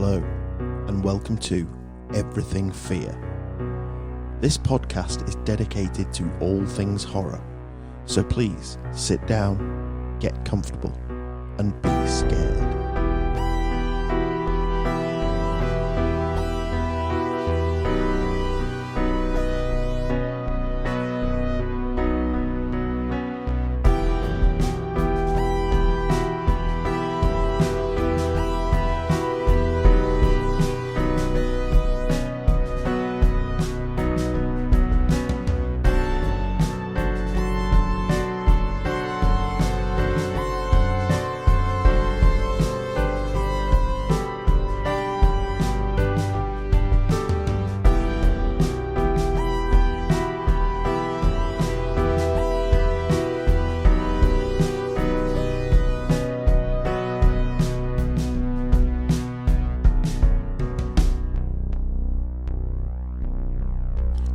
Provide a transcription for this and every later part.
Hello, and welcome to Everything Fear. This podcast is dedicated to all things horror, so please sit down, get comfortable, and be scared.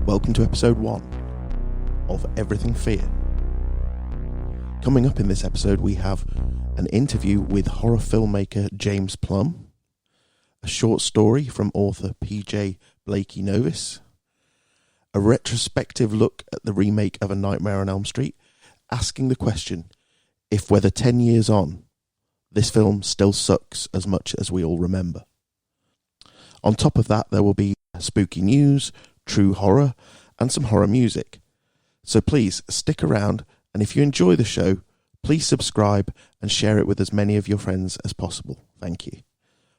Welcome to episode 1 of Everything Fear. Coming up in this episode, we have an interview with horror filmmaker James Plumb, a short story from author P.J. Blakey-Novis, a retrospective look at the remake of A Nightmare on Elm Street, asking the question if whether 10 years on, this film still sucks as much as we all remember. On top of that, there will be spooky news, true horror, and some horror music. So please stick around, and if you enjoy the show, please subscribe and share it with as many of your friends as possible. Thank you.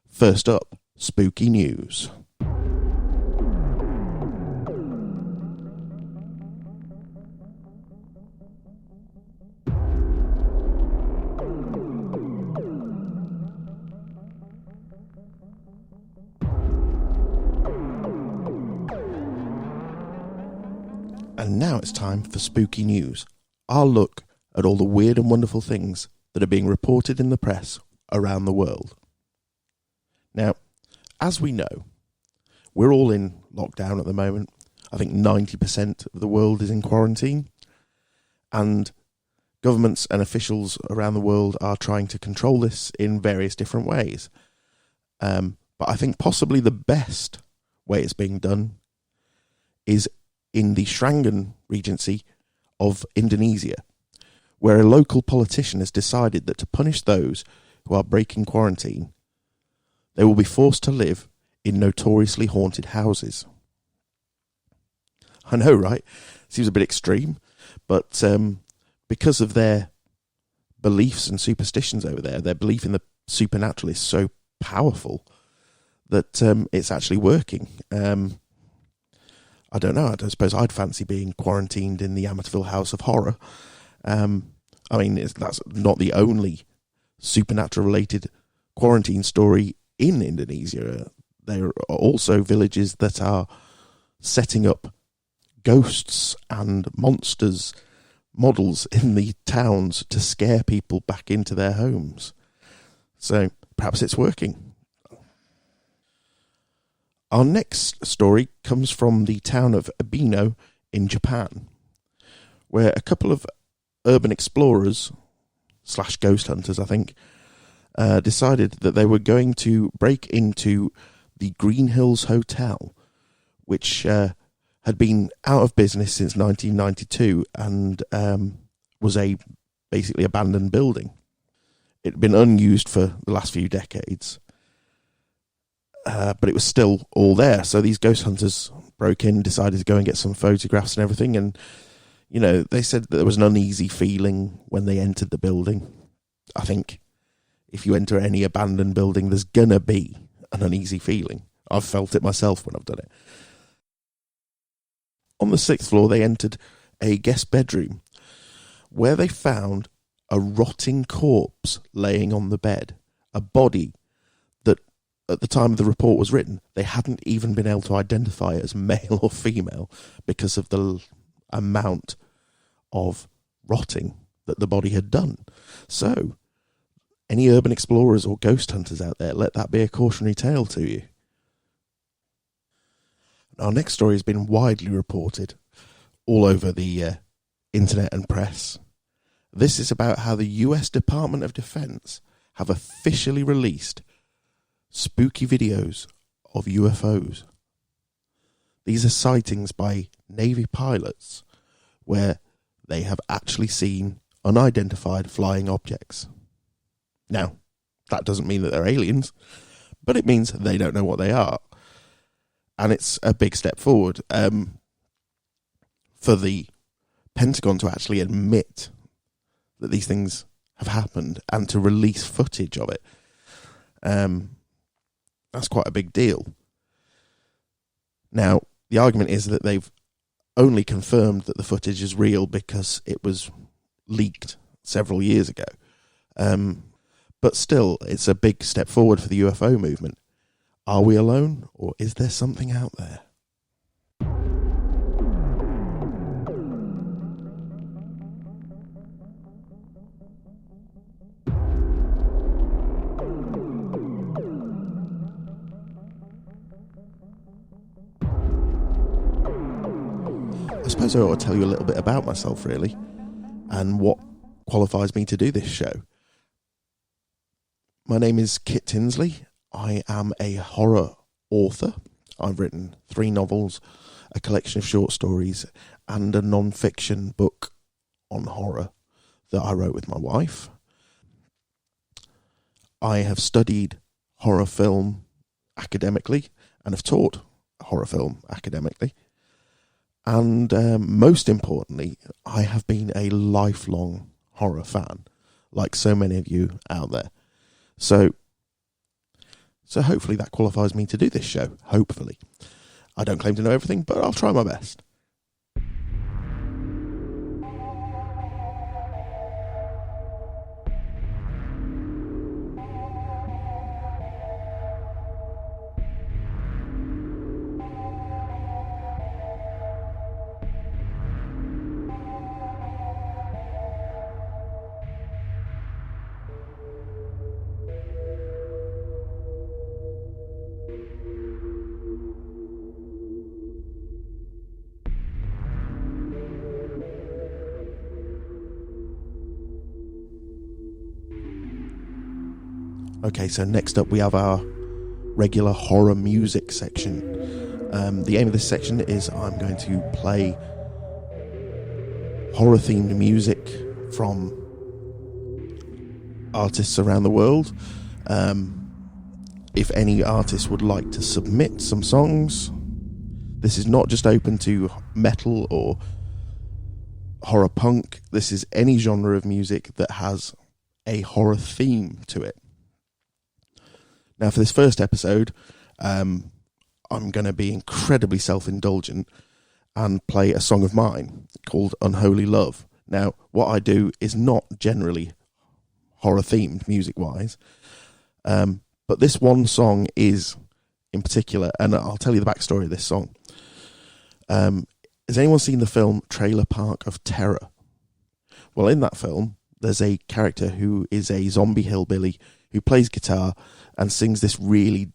First up, spooky news. And now it's time for spooky news. Our look at all the weird and wonderful things that are being reported in the press around the world. Now, as we know, we're all in lockdown at the moment. I think 90% of the world is in quarantine. And governments and officials around the world are trying to control this in various different ways. But I think possibly the best way it's being done is in the Sragen Regency of Indonesia, where a local politician has decided that to punish those who are breaking quarantine, they will be forced to live in notoriously haunted houses. I know, right? Seems a bit extreme, but because of their beliefs and superstitions over there, their belief in the supernatural is so powerful that it's actually working. I don't know. I don't suppose I'd fancy being quarantined in the Amityville House of Horror. I mean, that's not the only supernatural-related quarantine story in Indonesia. There are also villages that are setting up ghosts and monsters models in the towns to scare people back into their homes. So perhaps it's working. Our next story comes from the town of Ebino in Japan, where a couple of urban explorers / ghost hunters, I think, decided that they were going to break into the Green Hills Hotel, which had been out of business since 1992 and was a basically abandoned building. It had been unused for the last few decades. But it was still all there. So these ghost hunters broke in, decided to go and get some photographs and everything. And, you know, they said that there was an uneasy feeling when they entered the building. I think if you enter any abandoned building, there's going to be an uneasy feeling. I've felt it myself when I've done it. On the 6th floor, they entered a guest bedroom where they found a rotting corpse laying on the bed, a body at the time the report was written, they hadn't even been able to identify it as male or female because of the amount of rotting that the body had done. So, any urban explorers or ghost hunters out there, let that be a cautionary tale to you. Our next story has been widely reported all over the internet and press. This is about how the US Department of Defense have officially released spooky videos of UFOs. These are sightings by Navy pilots where they have actually seen unidentified flying objects. Now, that doesn't mean that they're aliens, but it means they don't know what they are. And it's a big step forward for the Pentagon to actually admit that these things have happened and to release footage of it. That's quite a big deal. Now, the argument is that they've only confirmed that the footage is real because it was leaked several years ago. But still, it's a big step forward for the UFO movement. Are we alone, or is there something out there? I suppose I ought to tell you a little bit about myself, really, and what qualifies me to do this show. My name is Kit Tinsley. I am a horror author. I've written 3 novels, a collection of short stories, and a non-fiction book on horror that I wrote with my wife. I have studied horror film academically and have taught horror film academically. And most importantly, I have been a lifelong horror fan, like so many of you out there. So hopefully that qualifies me to do this show. Hopefully. I don't claim to know everything, but I'll try my best. Okay, so next up we have our regular horror music section. The aim of this section is I'm going to play horror-themed music from artists around the world. If any artist would like to submit some songs, this is not just open to metal or horror punk. This is any genre of music that has a horror theme to it. Now, for this first episode, I'm going to be incredibly self-indulgent and play a song of mine called Unholy Love. Now, what I do is not generally horror-themed, music-wise, but this one song is in particular, and I'll tell you the backstory of this song. Has anyone seen the film Trailer Park of Terror? Well, in that film, there's a character who is a zombie hillbilly who plays guitar and sings this really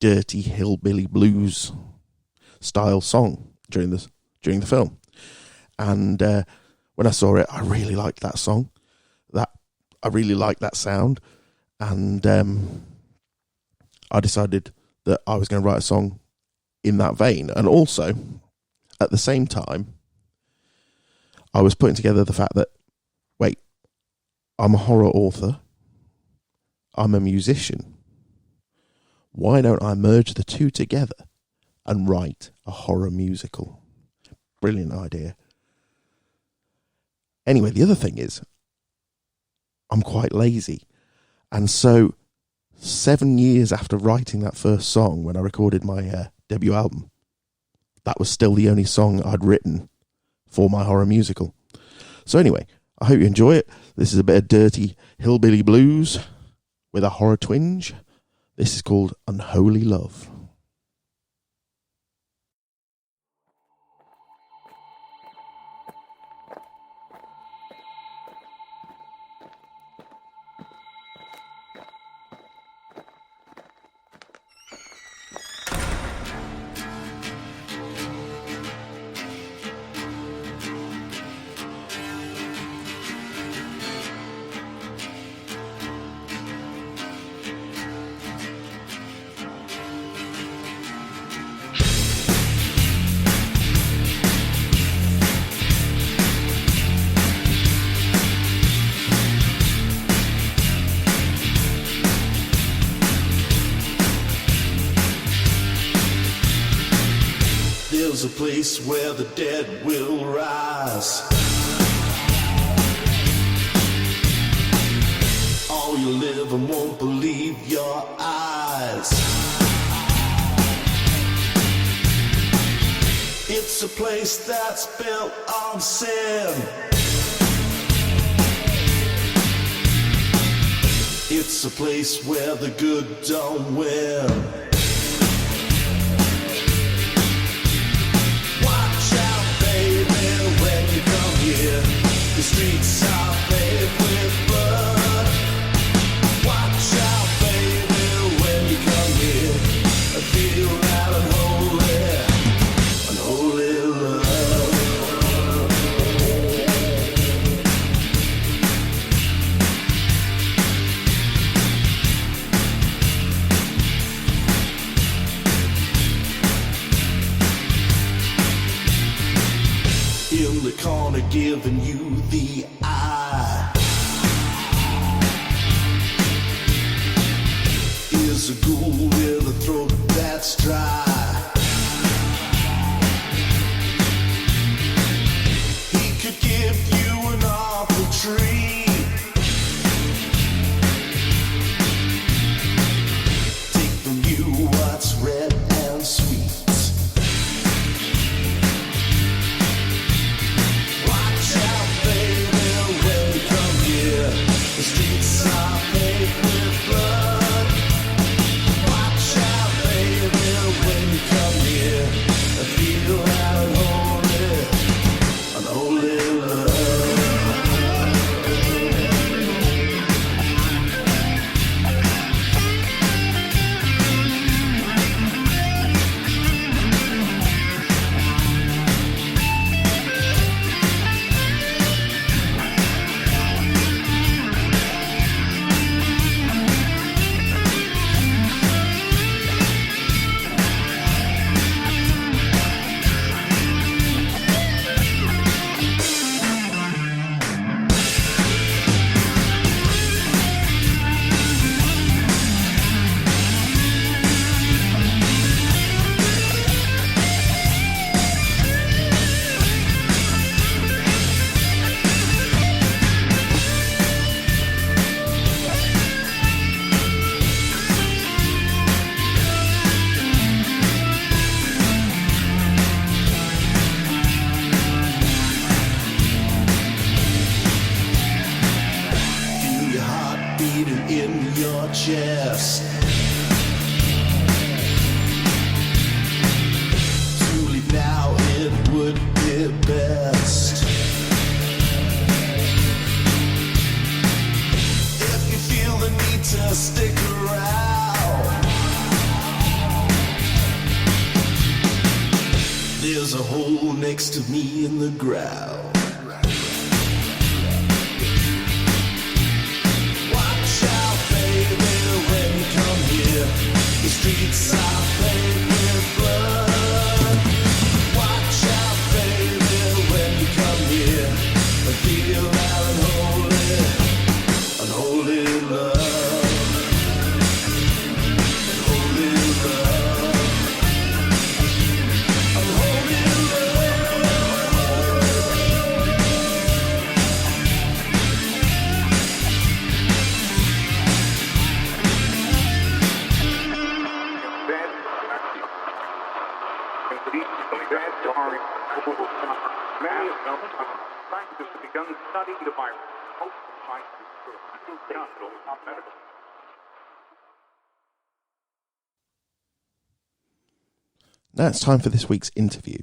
dirty hillbilly blues style song during the film. And when I saw it, I really liked that song. I really liked that sound, and I decided that I was going to write a song in that vein. And also, at the same time, I was putting together the fact that, wait, I'm a horror author, I'm a musician. Why don't I merge the two together and write a horror musical? Brilliant idea. Anyway, the other thing is, I'm quite lazy. And so, 7 years after writing that first song, when I recorded my debut album, that was still the only song I'd written for my horror musical. So anyway, I hope you enjoy it. This is a bit of dirty hillbilly blues with a horror twinge. This is called Unholy Love. There's a place where the dead will rise. All you live and won't believe your eyes. It's a place that's built on sin. It's a place where the good don't win. Watch out, baby, when you come here. The streets are paved with blood. Watch out, baby, when you come here. I feel loud and holy love. In the corner giving you the eye is a ghoul with a throat that's dry. He could give you an apple tree, take from you what's red and sweet. The streets are paved with blood. Watch out, baby, when you come here. I feel unholy love. In your chest, to leave now it would be best. If you feel the need to stick around, there's a hole next to me in the ground. The streets are paved with blood. Watch out, baby, when you come here. I feel loud and holy love. Unholy love. Unholy Scientists have begun studying the virus. Now it's time for this week's interview.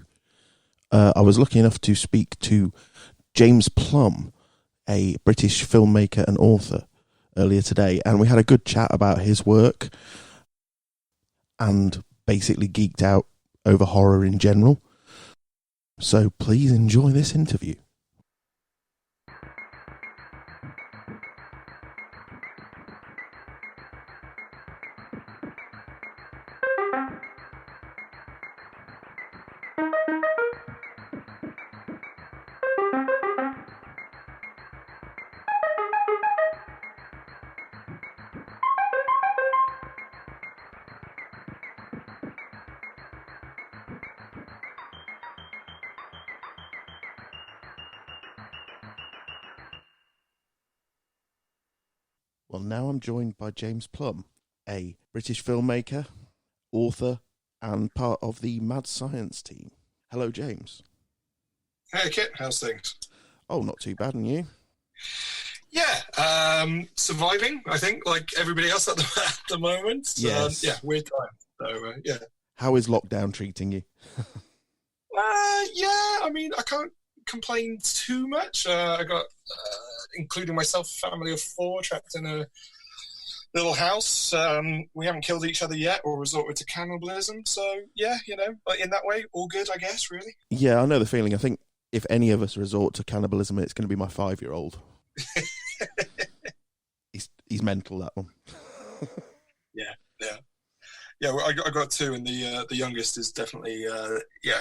I was lucky enough to speak to James Plumb, a British filmmaker and author, earlier today, and we had a good chat about his work and basically geeked out over horror in general. So please enjoy this interview. Well, now I'm joined by James Plumb, a British filmmaker, author, and part of the Mad Science team. Hello, James. Hey, Kit. How's things? Oh, not too bad, and you? Yeah, surviving, I think, like everybody else at the moment. Yes. Yeah, weird time. So, yeah. How is lockdown treating you? Yeah, I mean, I can't complain too much. I got, including myself, a family of 4 trapped in a little house. We haven't killed each other yet or resorted to cannibalism. So, yeah, but in that way, all good, I guess, really. Yeah, I know the feeling. I think if any of us resort to cannibalism, it's going to be my 5-year-old. He's mental, that one. Yeah. Well, I got 2, and the youngest is definitely,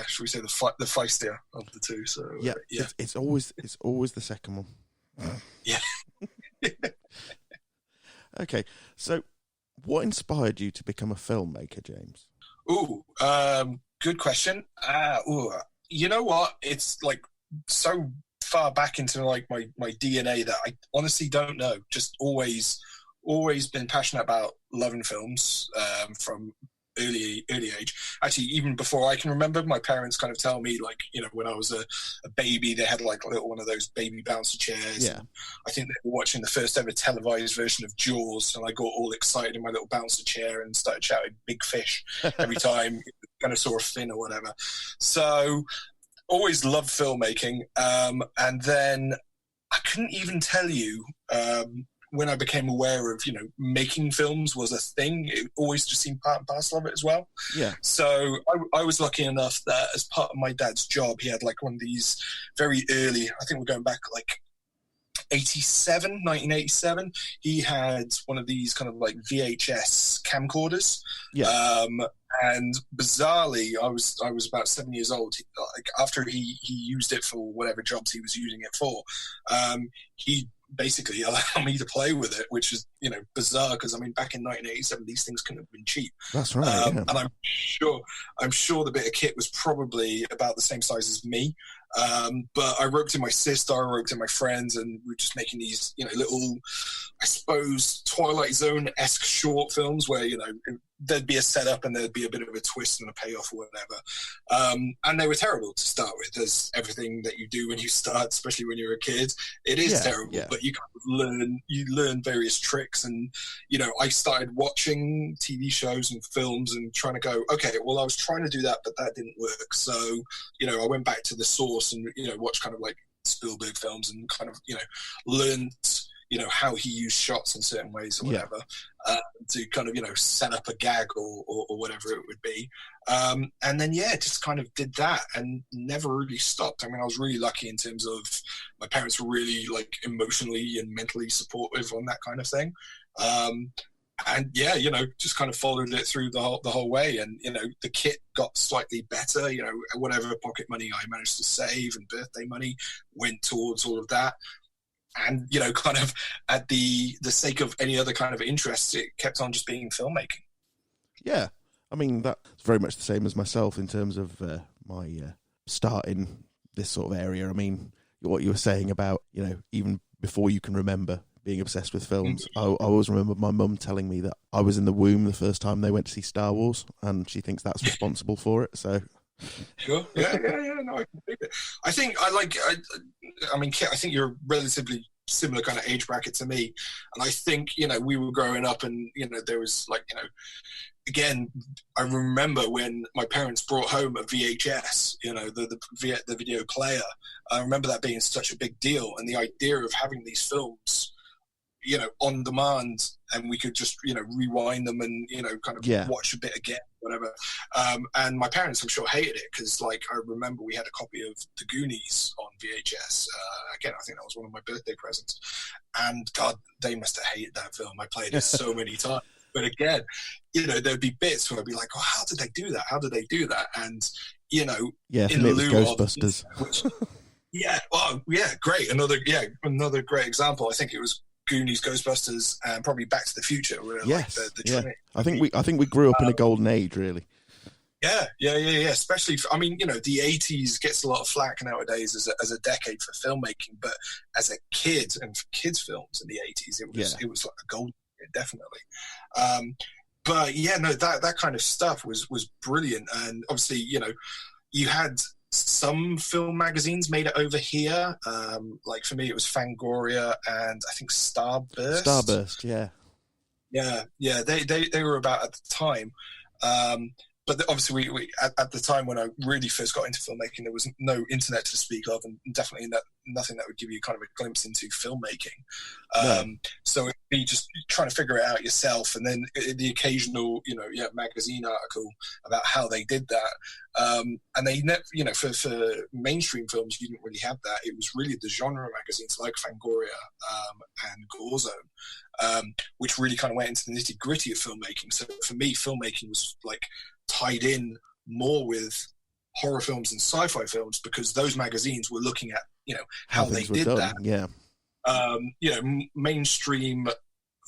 should we say the feistier of the 2? So yeah. It's always the second one. Yeah. Okay, so what inspired you to become a filmmaker, James? Ooh, good question. You know what? It's like so far back into like my DNA that I honestly don't know. Just always been passionate about loving films from early age. Actually, even before I can remember, my parents kind of tell me, like, when I was a baby, they had like a little one of those baby bouncer chairs. Yeah. I think they were watching the first ever televised version of Jaws, and I got all excited in my little bouncer chair and started shouting "big fish" every time kind of saw a fin or whatever. So always loved filmmaking. And then I couldn't even tell you when I became aware of, making films was a thing. It always just seemed part and parcel of it as well. Yeah. So I was lucky enough that as part of my dad's job, he had like one of these very early, I think we're going back like 1987, he had one of these kind of like VHS camcorders. Yeah. And bizarrely, I was about 7 years old. Like after he used it for whatever jobs he was using it for, he basically allowed me to play with it, which is bizarre because I mean back in 1987 these things couldn't have been cheap. That's right. Yeah. And I'm sure the bit of kit was probably about the same size as me. But I roped in my sister, I roped in my friends, and we were just making these little, I suppose, Twilight Zone-esque short films where there'd be a setup and there'd be a bit of a twist and a payoff or whatever. And they were terrible to start with, as everything that you do when you start, especially when you're a kid, it is terrible. Yeah. But you kind of learn various tricks, and I started watching TV shows and films and trying to go, okay, well, I was trying to do that, but that didn't work. So I went back to the source and watched kind of like Spielberg films and kind of learned how he used shots in certain ways or whatever, to kind of set up a gag or whatever it would be, and then just kind of did that and never really stopped. I mean, I was really lucky in terms of my parents were really like emotionally and mentally supportive on that kind of thing. And just kind of followed it through the whole way. And, the kit got slightly better, whatever pocket money I managed to save and birthday money went towards all of that. And, kind of at the sake of any other kind of interest, it kept on just being filmmaking. Yeah. I mean, that's very much the same as myself in terms of my start in this sort of area. I mean, what you were saying about, even before you can remember being obsessed with films. I always remember my mum telling me that I was in the womb the first time they went to see Star Wars, and she thinks that's responsible for it. So, sure, yeah. No, I can believe it. I think I mean, Kit, I think you're a relatively similar kind of age bracket to me, and I think we were growing up, and there was like again, I remember when my parents brought home a VHS, the video player. I remember that being such a big deal, and the idea of having these films on demand, and we could just rewind them and kind of watch a bit again, whatever. And my parents, I'm sure, hated it because like I remember we had a copy of The Goonies on VHS. Again, I think that was one of my birthday presents, and God, they must have hated that film. I played it so many times. But again, there'd be bits where I'd be like, "Oh, how did they do that? How did they do that?" And for me it was Ghostbusters. Great. Another great example. I think it was Goonies, Ghostbusters, and probably Back to the Future. Were like the I think we grew up in a golden age, really. Yeah. Especially, I mean, you know, the 80s gets a lot of flack nowadays as a decade for filmmaking, but as a kid and for kids' films in the 80s, it was like a gold, definitely. But yeah, no, that kind of stuff was brilliant, and obviously, you know, you had some film magazines made it over here. Like for me, it was Fangoria and I think Starburst. Starburst, yeah. They were about at the time. But obviously, we at the time when I really first got into filmmaking, there was no internet to speak of, and definitely nothing that would give you kind of a glimpse into filmmaking. So it'd be just trying to figure it out yourself, and then the occasional, you know, magazine article about how they did that. And they, you know, for mainstream films, you didn't really have that. It was really the genre magazines like Fangoria and Gorezone, which really kind of went into the nitty gritty of filmmaking. So for me, filmmaking was like tied in more with horror films and sci-fi films, because those magazines were looking at, you know, how they did that. Yeah. You know, mainstream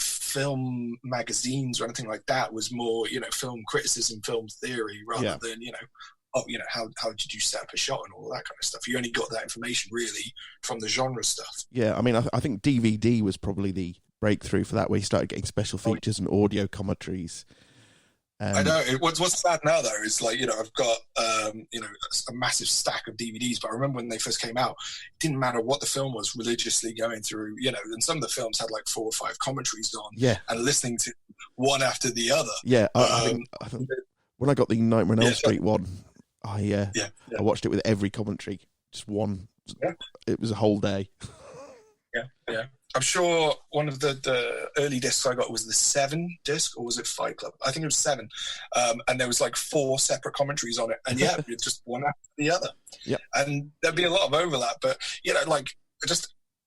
film magazines or anything like that was more, you know, film criticism, film theory, rather than, you know, how did you set up a shot and all that kind of stuff. You only got that information really from the genre stuff. Yeah, I mean, I think DVD was probably the breakthrough for that, where you started getting special features and audio commentaries. I know. What's sad now, though, is like, you know, I've got, you know, a massive stack of DVDs, but I remember when they first came out, it didn't matter what the film was, religiously going through, you know, and some of the films had like 4 or 5 commentaries on, and listening to one after the other. Yeah, I think when I got the Nightmare on Elm Street one, I watched it with every commentary, just one. Yeah. It was a whole day. Yeah. I'm sure one of the early discs I got was the 7 disc, or was it Fight Club? I think it was 7. And there was like 4 separate commentaries on it. And it's just one after the other. Yeah. And there'd be a lot of overlap. But, you know, like,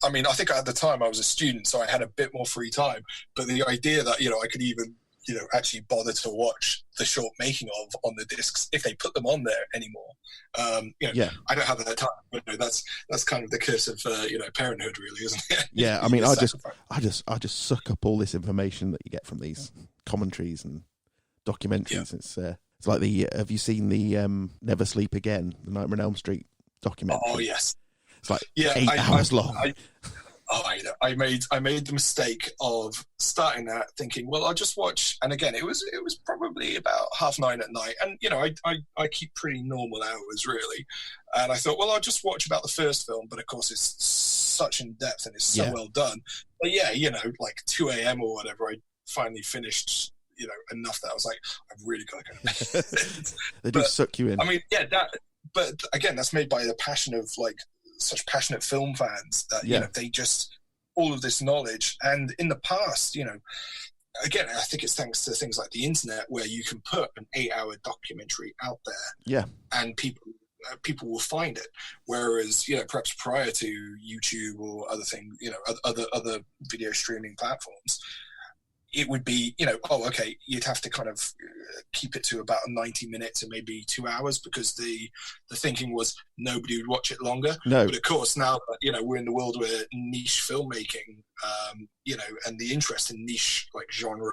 I mean, I think at the time I was a student, so I had a bit more free time. But the idea that, you know, I could even, you know, actually bother to watch the short making of on the discs, if they put them on there anymore. You know, I don't have that time, but you know, that's kind of the curse of you know, parenthood, really, isn't it? Yeah, I mean, I just suck up all this information that you get from these commentaries and documentaries. It's like have you seen the Never Sleep Again, the Nightmare on Elm Street documentary? Oh yes, it's like 8 hours long. I made the mistake of starting that thinking, well, I'll just watch, and again, it was probably about 9:30 at night, and you know, I keep pretty normal hours really, and I thought, well, I'll just watch about the first film, but of course it's such in depth and it's so well done. But yeah, you know, like 2 a.m. or whatever, I finally finished, you know, enough that I was like, I've really got to go. They do suck you in. I mean, but again, that's made by the passion of like such passionate film fans that, you know, they just, all of this knowledge. And in the past, you know, again, I think it's thanks to things like the internet, where you can put an 8-hour documentary out there and people will find it. Whereas, you know, perhaps prior to YouTube or other things, you know, other video streaming platforms, it would be, you know, you'd have to kind of keep it to about 90 minutes and maybe 2 hours, because the thinking was nobody would watch it longer. No. But of course, now that, you know, we're in the world where niche filmmaking, you know, and the interest in niche like genre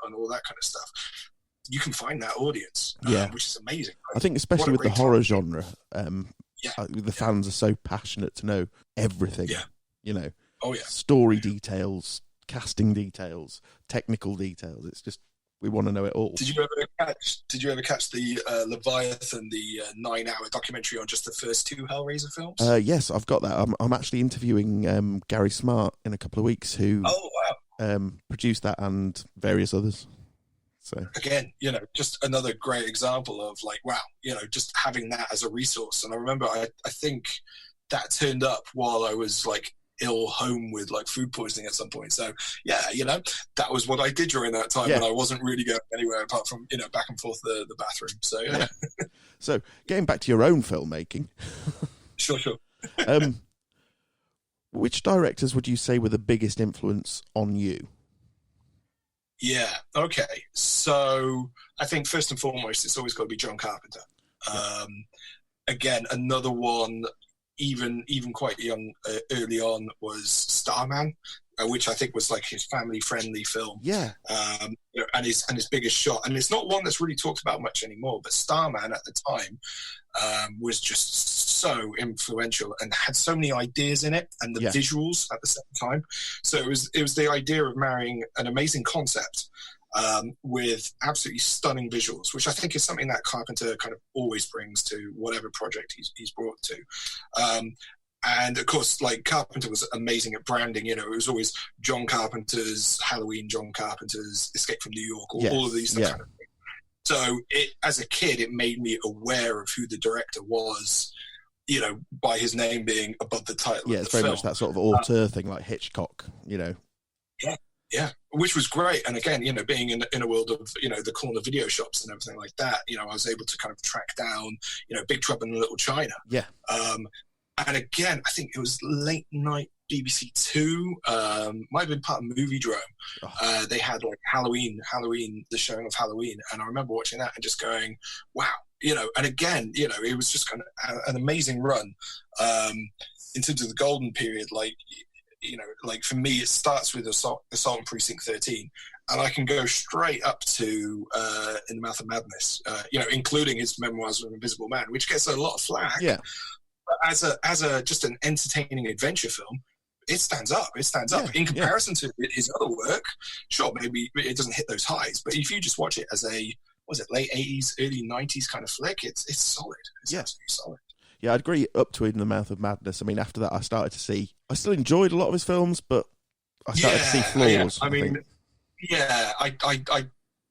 and all that kind of stuff, you can find that audience, which is amazing. I think especially with the horror genre, the fans are so passionate to know everything. Yeah. You know, story details, casting details, technical details. It's just, we want to know it all. Did you ever catch the Leviathan, the 9-hour documentary on just the first 2 Hellraiser films? Yes, I've got that. I'm actually interviewing Gary Smart in a couple of weeks, who produced that and various others. So again, you know, just another great example of like, wow, you know, just having that as a resource. And I remember I think that turned up while I was like ill home with like food poisoning at some point. So yeah, you know, that was what I did during that time when I wasn't really going anywhere apart from, you know, back and forth the bathroom. So yeah. So getting back to your own filmmaking. Sure. Which directors would you say were the biggest influence on you? Yeah. Okay. So I think first and foremost, it's always got to be John Carpenter. Again, another one, even quite young, early on, was Starman. which I think was like his family-friendly film. Yeah. And his biggest shot. And it's not one that's really talked about much anymore, but Starman at the time was just so influential and had so many ideas in it, and the visuals at the same time. So it was the idea of marrying an amazing concept with absolutely stunning visuals, which I think is something that Carpenter kind of always brings to whatever project he's brought to. And of course, like, Carpenter was amazing at branding. You know, it was always John Carpenter's Halloween, John Carpenter's Escape from New York, all of these kind of things. So as a kid, it made me aware of who the director was, you know, by his name being above the title. Yeah, it's very much that sort of auteur thing, like Hitchcock, you know. Yeah, which was great. And again, you know, being in a world of, you know, the corner video shops and everything like that, you know, I was able to kind of track down, you know, Big Trouble in Little China. Yeah. And again, I think it was late night BBC Two, might have been part of Movie Drome. They had like Halloween, the showing of Halloween. And I remember watching that and just going, wow, you know, and again, you know, it was just kind of an amazing run in terms of the golden period. Like, you know, like for me, it starts with Assault on Precinct 13, and I can go straight up to In the Mouth of Madness, you know, including his Memoirs of an Invisible Man, which gets a lot of flack. Yeah. But as a just an entertaining adventure film, it stands up. It stands up in comparison to his other work. Sure, maybe it doesn't hit those highs, but if you just watch it as a, was it late 80s, early 90s kind of flick, it's solid. It's absolutely solid. Yeah, I'd agree up to In the Mouth of Madness. I mean, after that, I started to see... I still enjoyed a lot of his films, but I started to see flaws. I mean,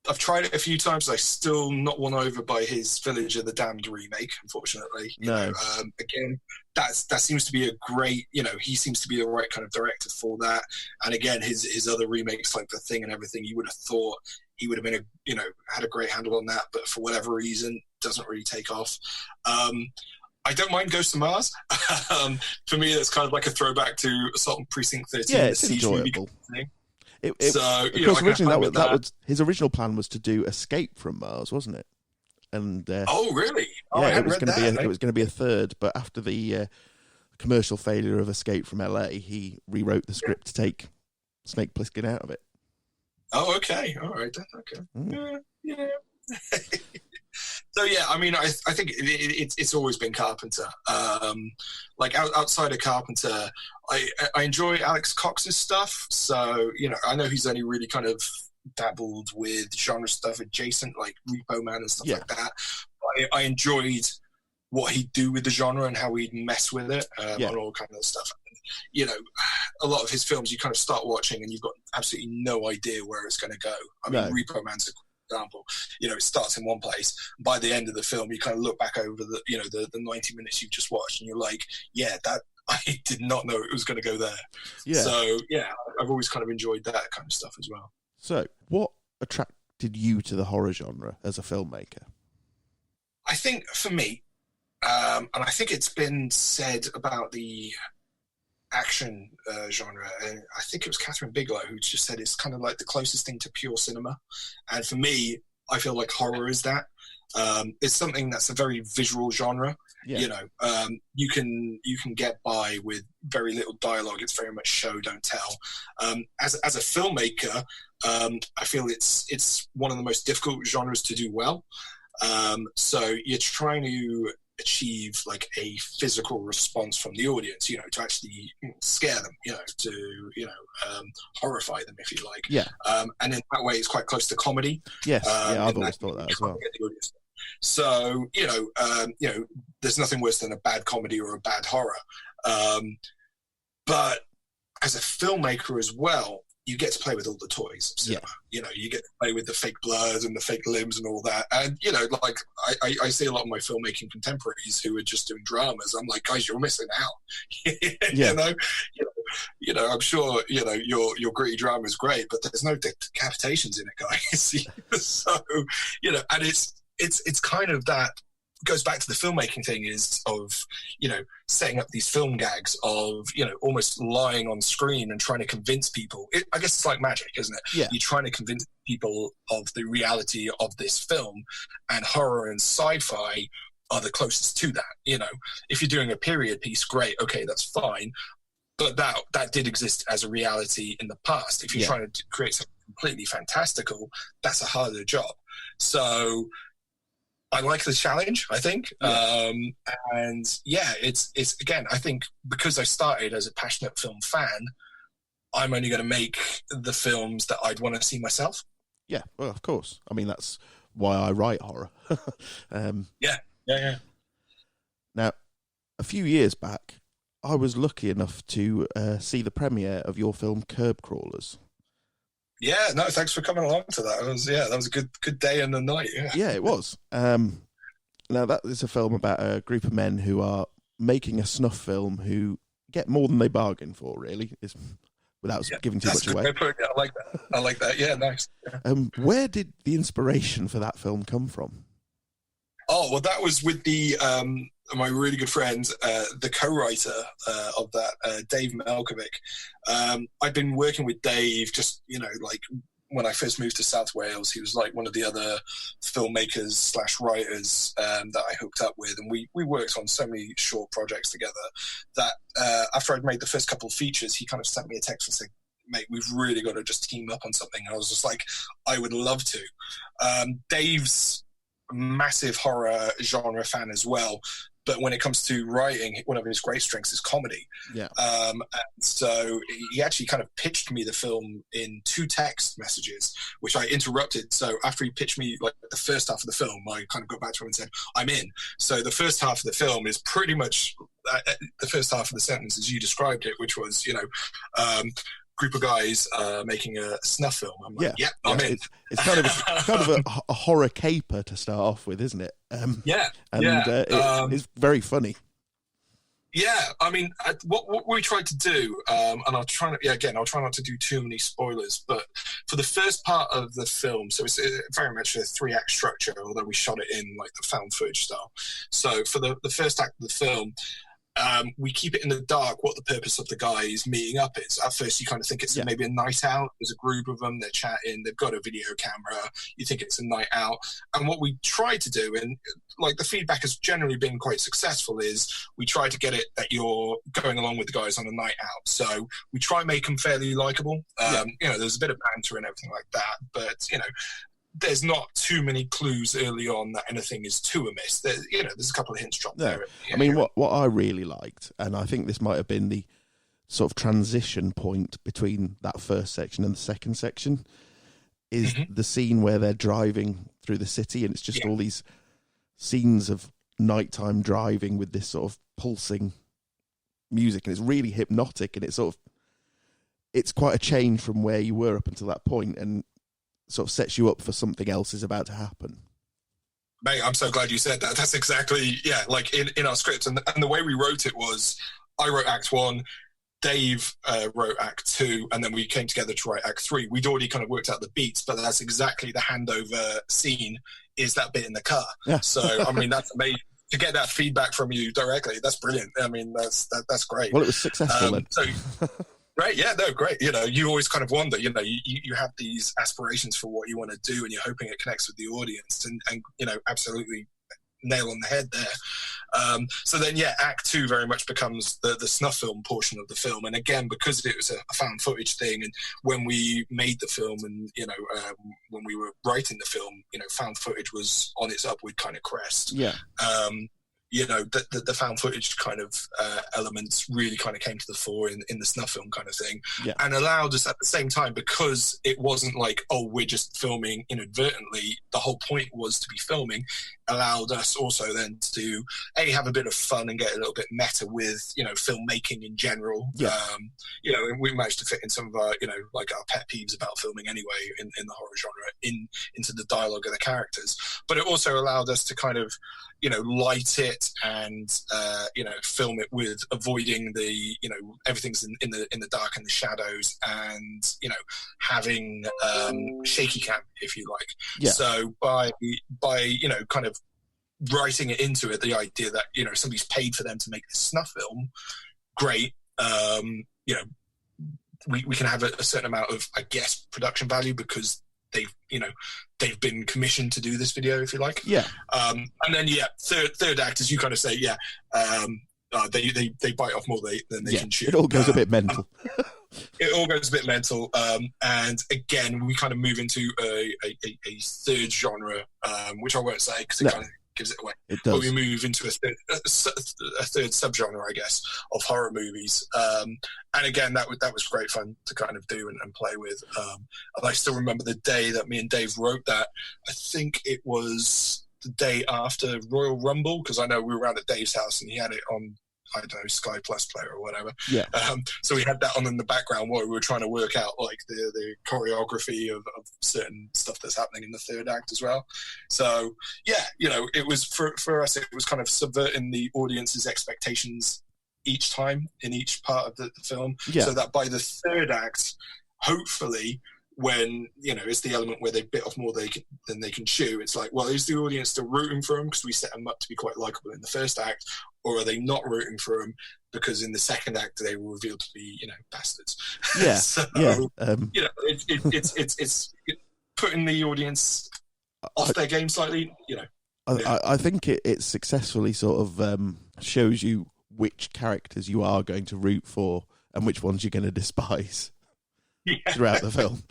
I've tried it a few times. I still not won over by his Village of the Damned remake, unfortunately. You know, again, that seems to be a great... You know, he seems to be the right kind of director for that. And again, his other remakes, like The Thing and everything, you would have thought he would have been had a great handle on that, but for whatever reason, doesn't really take off. I don't mind Ghost of Mars. For me, that's kind of like a throwback to Assault on Precinct 13. Yeah, it's enjoyable. Originally, that was his original plan was to do Escape from Mars, wasn't it? And oh, really? It was going to be a third, but after the commercial failure of Escape from LA, he rewrote the script to take Snake Plissken out of it. Oh, okay, all right, okay, yeah. So yeah, I mean, I think it's always been Carpenter. Like outside of Carpenter, I enjoy Alex Cox's stuff. So, you know, I know he's only really kind of dabbled with genre stuff adjacent, like Repo Man and stuff like that. I enjoyed what he'd do with the genre and how he'd mess with it, and all kind of stuff. You know, a lot of his films you kind of start watching and you've got absolutely no idea where it's going to go. I mean, Repo Man's a example. You know, it starts in one place. By the end of the film, you kind of look back over the, you know, the 90 minutes you've just watched, and you're like, yeah, that I did not know it was going to go there. Yeah. So yeah, I've always kind of enjoyed that kind of stuff as well. So, what attracted you to the horror genre as a filmmaker? I think for me, and I think it's been said about the action genre, and I think it was Catherine Bigelow who just said it's kind of like the closest thing to pure cinema. And for me, I feel like horror is that. It's something that's a very visual genre. You know, you can get by with very little dialogue. It's very much show, don't tell. As a filmmaker, I feel it's one of the most difficult genres to do well. So you're trying to achieve like a physical response from the audience, you know, to actually scare them, you know, to, you know, horrify them, if you like. Yeah. And in that way, it's quite close to comedy. Yes. I've always thought that as well. So, you know, there's nothing worse than a bad comedy or a bad horror. But as a filmmaker as well, you get to play with all the toys of cinema. You know, you get to play with the fake blood and the fake limbs and all that. And, you know, like I see a lot of my filmmaking contemporaries who are just doing dramas. I'm like, guys, you're missing out. You know, I'm sure, you know, your gritty drama is great, but there's no decapitations in it, guys. So, you know, and it's kind of that goes back to the filmmaking thing is of, you know, setting up these film gags of, you know, almost lying on screen and trying to convince people. I guess it's like magic, isn't it? Yeah. You're trying to convince people of the reality of this film, and horror and sci-fi are the closest to that. You know, if you're doing a period piece, great, okay, that's fine. but that did exist as a reality in the past. If you're trying to create something completely fantastical, that's a harder job. So I like the challenge, I think. And yeah, it's again, I think because I started as a passionate film fan, I'm only going to make the films that I'd want to see myself. Yeah, well, of course. I mean, that's why I write horror. Yeah. Now, a few years back, I was lucky enough to see the premiere of your film Curb Crawlers. Yeah, no, thanks for coming along to that. That was a good day and a night. Yeah, it was. Now, that is a film about a group of men who are making a snuff film who get more than they bargain for, really, without giving too much away. I like that. Yeah, nice. Yeah. Where did the inspiration for that film come from? Oh, well, that was with my really good friend, the co-writer of that, Dave Malkovic. I'd been working with Dave just, like when I first moved to South Wales, he was like one of the other filmmakers / writers that I hooked up with. And we worked on so many short projects together that after I'd made the first couple of features, he kind of sent me a text and said, mate, we've really got to just team up on something. And I was just like, I would love to. Dave's massive horror genre fan as well, but when it comes to writing, one of his great strengths is comedy. And so he actually kind of pitched me the film in 2 text messages, which I interrupted. So after he pitched me like the first half of the film, I kind of got back to him and said, I'm in. So the first half of the film is pretty much the first half of the sentence as you described it, which was, group of guys making a snuff film. I'm like, I'm in. It's kind of a horror caper to start off with, isn't it? It's very funny. Yeah, I mean, what we tried to do, and I'll try not to do too many spoilers, but for the first part of the film, so it's very much a 3-act structure, although we shot it in like the found footage style. So for the first act of the film, we keep it in the dark what the purpose of the guys meeting up is. At first, you kind of think it's maybe a night out. There's a group of them, they're chatting, they've got a video camera. You think it's a night out. And what we try to do, and like the feedback has generally been quite successful, is we try to get it that you're going along with the guys on a night out. So we try and make them fairly likable. There's a bit of banter and everything like that, but, there's not too many clues early on that anything is too amiss. There's a couple of hints dropped there. I mean, what I really liked, and I think this might have been the sort of transition point between that first section and the second section, is the scene where they're driving through the city, and it's just all these scenes of nighttime driving with this sort of pulsing music, and it's really hypnotic, and it's quite a change from where you were up until that point, and sort of sets you up for something else is about to happen. Mate, I'm so glad you said that. That's exactly, like in our script. And the way we wrote it was, I wrote Act 1, Dave wrote Act 2, and then we came together to write Act 3. We'd already kind of worked out the beats, but that's exactly the handover scene, is that bit in the car. Yeah. So, I mean, that's amazing. To get that feedback from you directly, that's brilliant. I mean, that's great. Well, it was successful then. So, right, yeah, no, great. You always kind of wonder, you have these aspirations for what you want to do, and you're hoping it connects with the audience, and absolutely nail on the head there. So then, Act 2 very much becomes the snuff film portion of the film, and again, because it was a found footage thing, and when we made the film, and when we were writing the film, found footage was on its upward kind of crest. The found footage kind of elements really kind of came to the fore in the snuff film kind of thing, and allowed us at the same time, because it wasn't like, oh, we're just filming inadvertently. The whole point was to be filming, allowed us also then to have a bit of fun and get a little bit meta with filmmaking in general. And we managed to fit in some of our like our pet peeves about filming anyway in the horror genre into the dialogue of the characters, but it also allowed us to kind of light it and film it with avoiding the everything's in the dark and the shadows, and having shaky cam, if you like. So by kind of writing it into it, the idea that somebody's paid for them to make this snuff film, great. We can have a certain amount of, I guess, production value, because they've been commissioned to do this video, if you like. And then third act, as you kind of say, They bite off more than they can chew. It all goes a bit mental. It all goes a bit mental, and again, we kind of move into a third genre, which I won't say because it kind of gives it away. It does. But we move into a third subgenre, I guess, of horror movies, and again, that was great fun to kind of do and play with. And I still remember the day that me and Dave wrote that. I think it was the day after Royal Rumble, because I know we were around at Dave's house and he had it on, I don't know, Sky Plus player or whatever. Yeah. So we had that on in the background while we were trying to work out like the choreography of certain stuff that's happening in the third act as well. So yeah, it was for us, it was kind of subverting the audience's expectations each time in each part of the film. Yeah. So that by the third act, hopefully, when it's the element where they bit off more than they can chew, it's like, well, is the audience still rooting for them because we set them up to be quite likable in the first act, or are they not rooting for them because in the second act they were revealed to be bastards? Yeah. So, yeah. It's putting the audience off their game slightly. I think it successfully sort of shows you which characters you are going to root for and which ones you're going to despise. Throughout the film.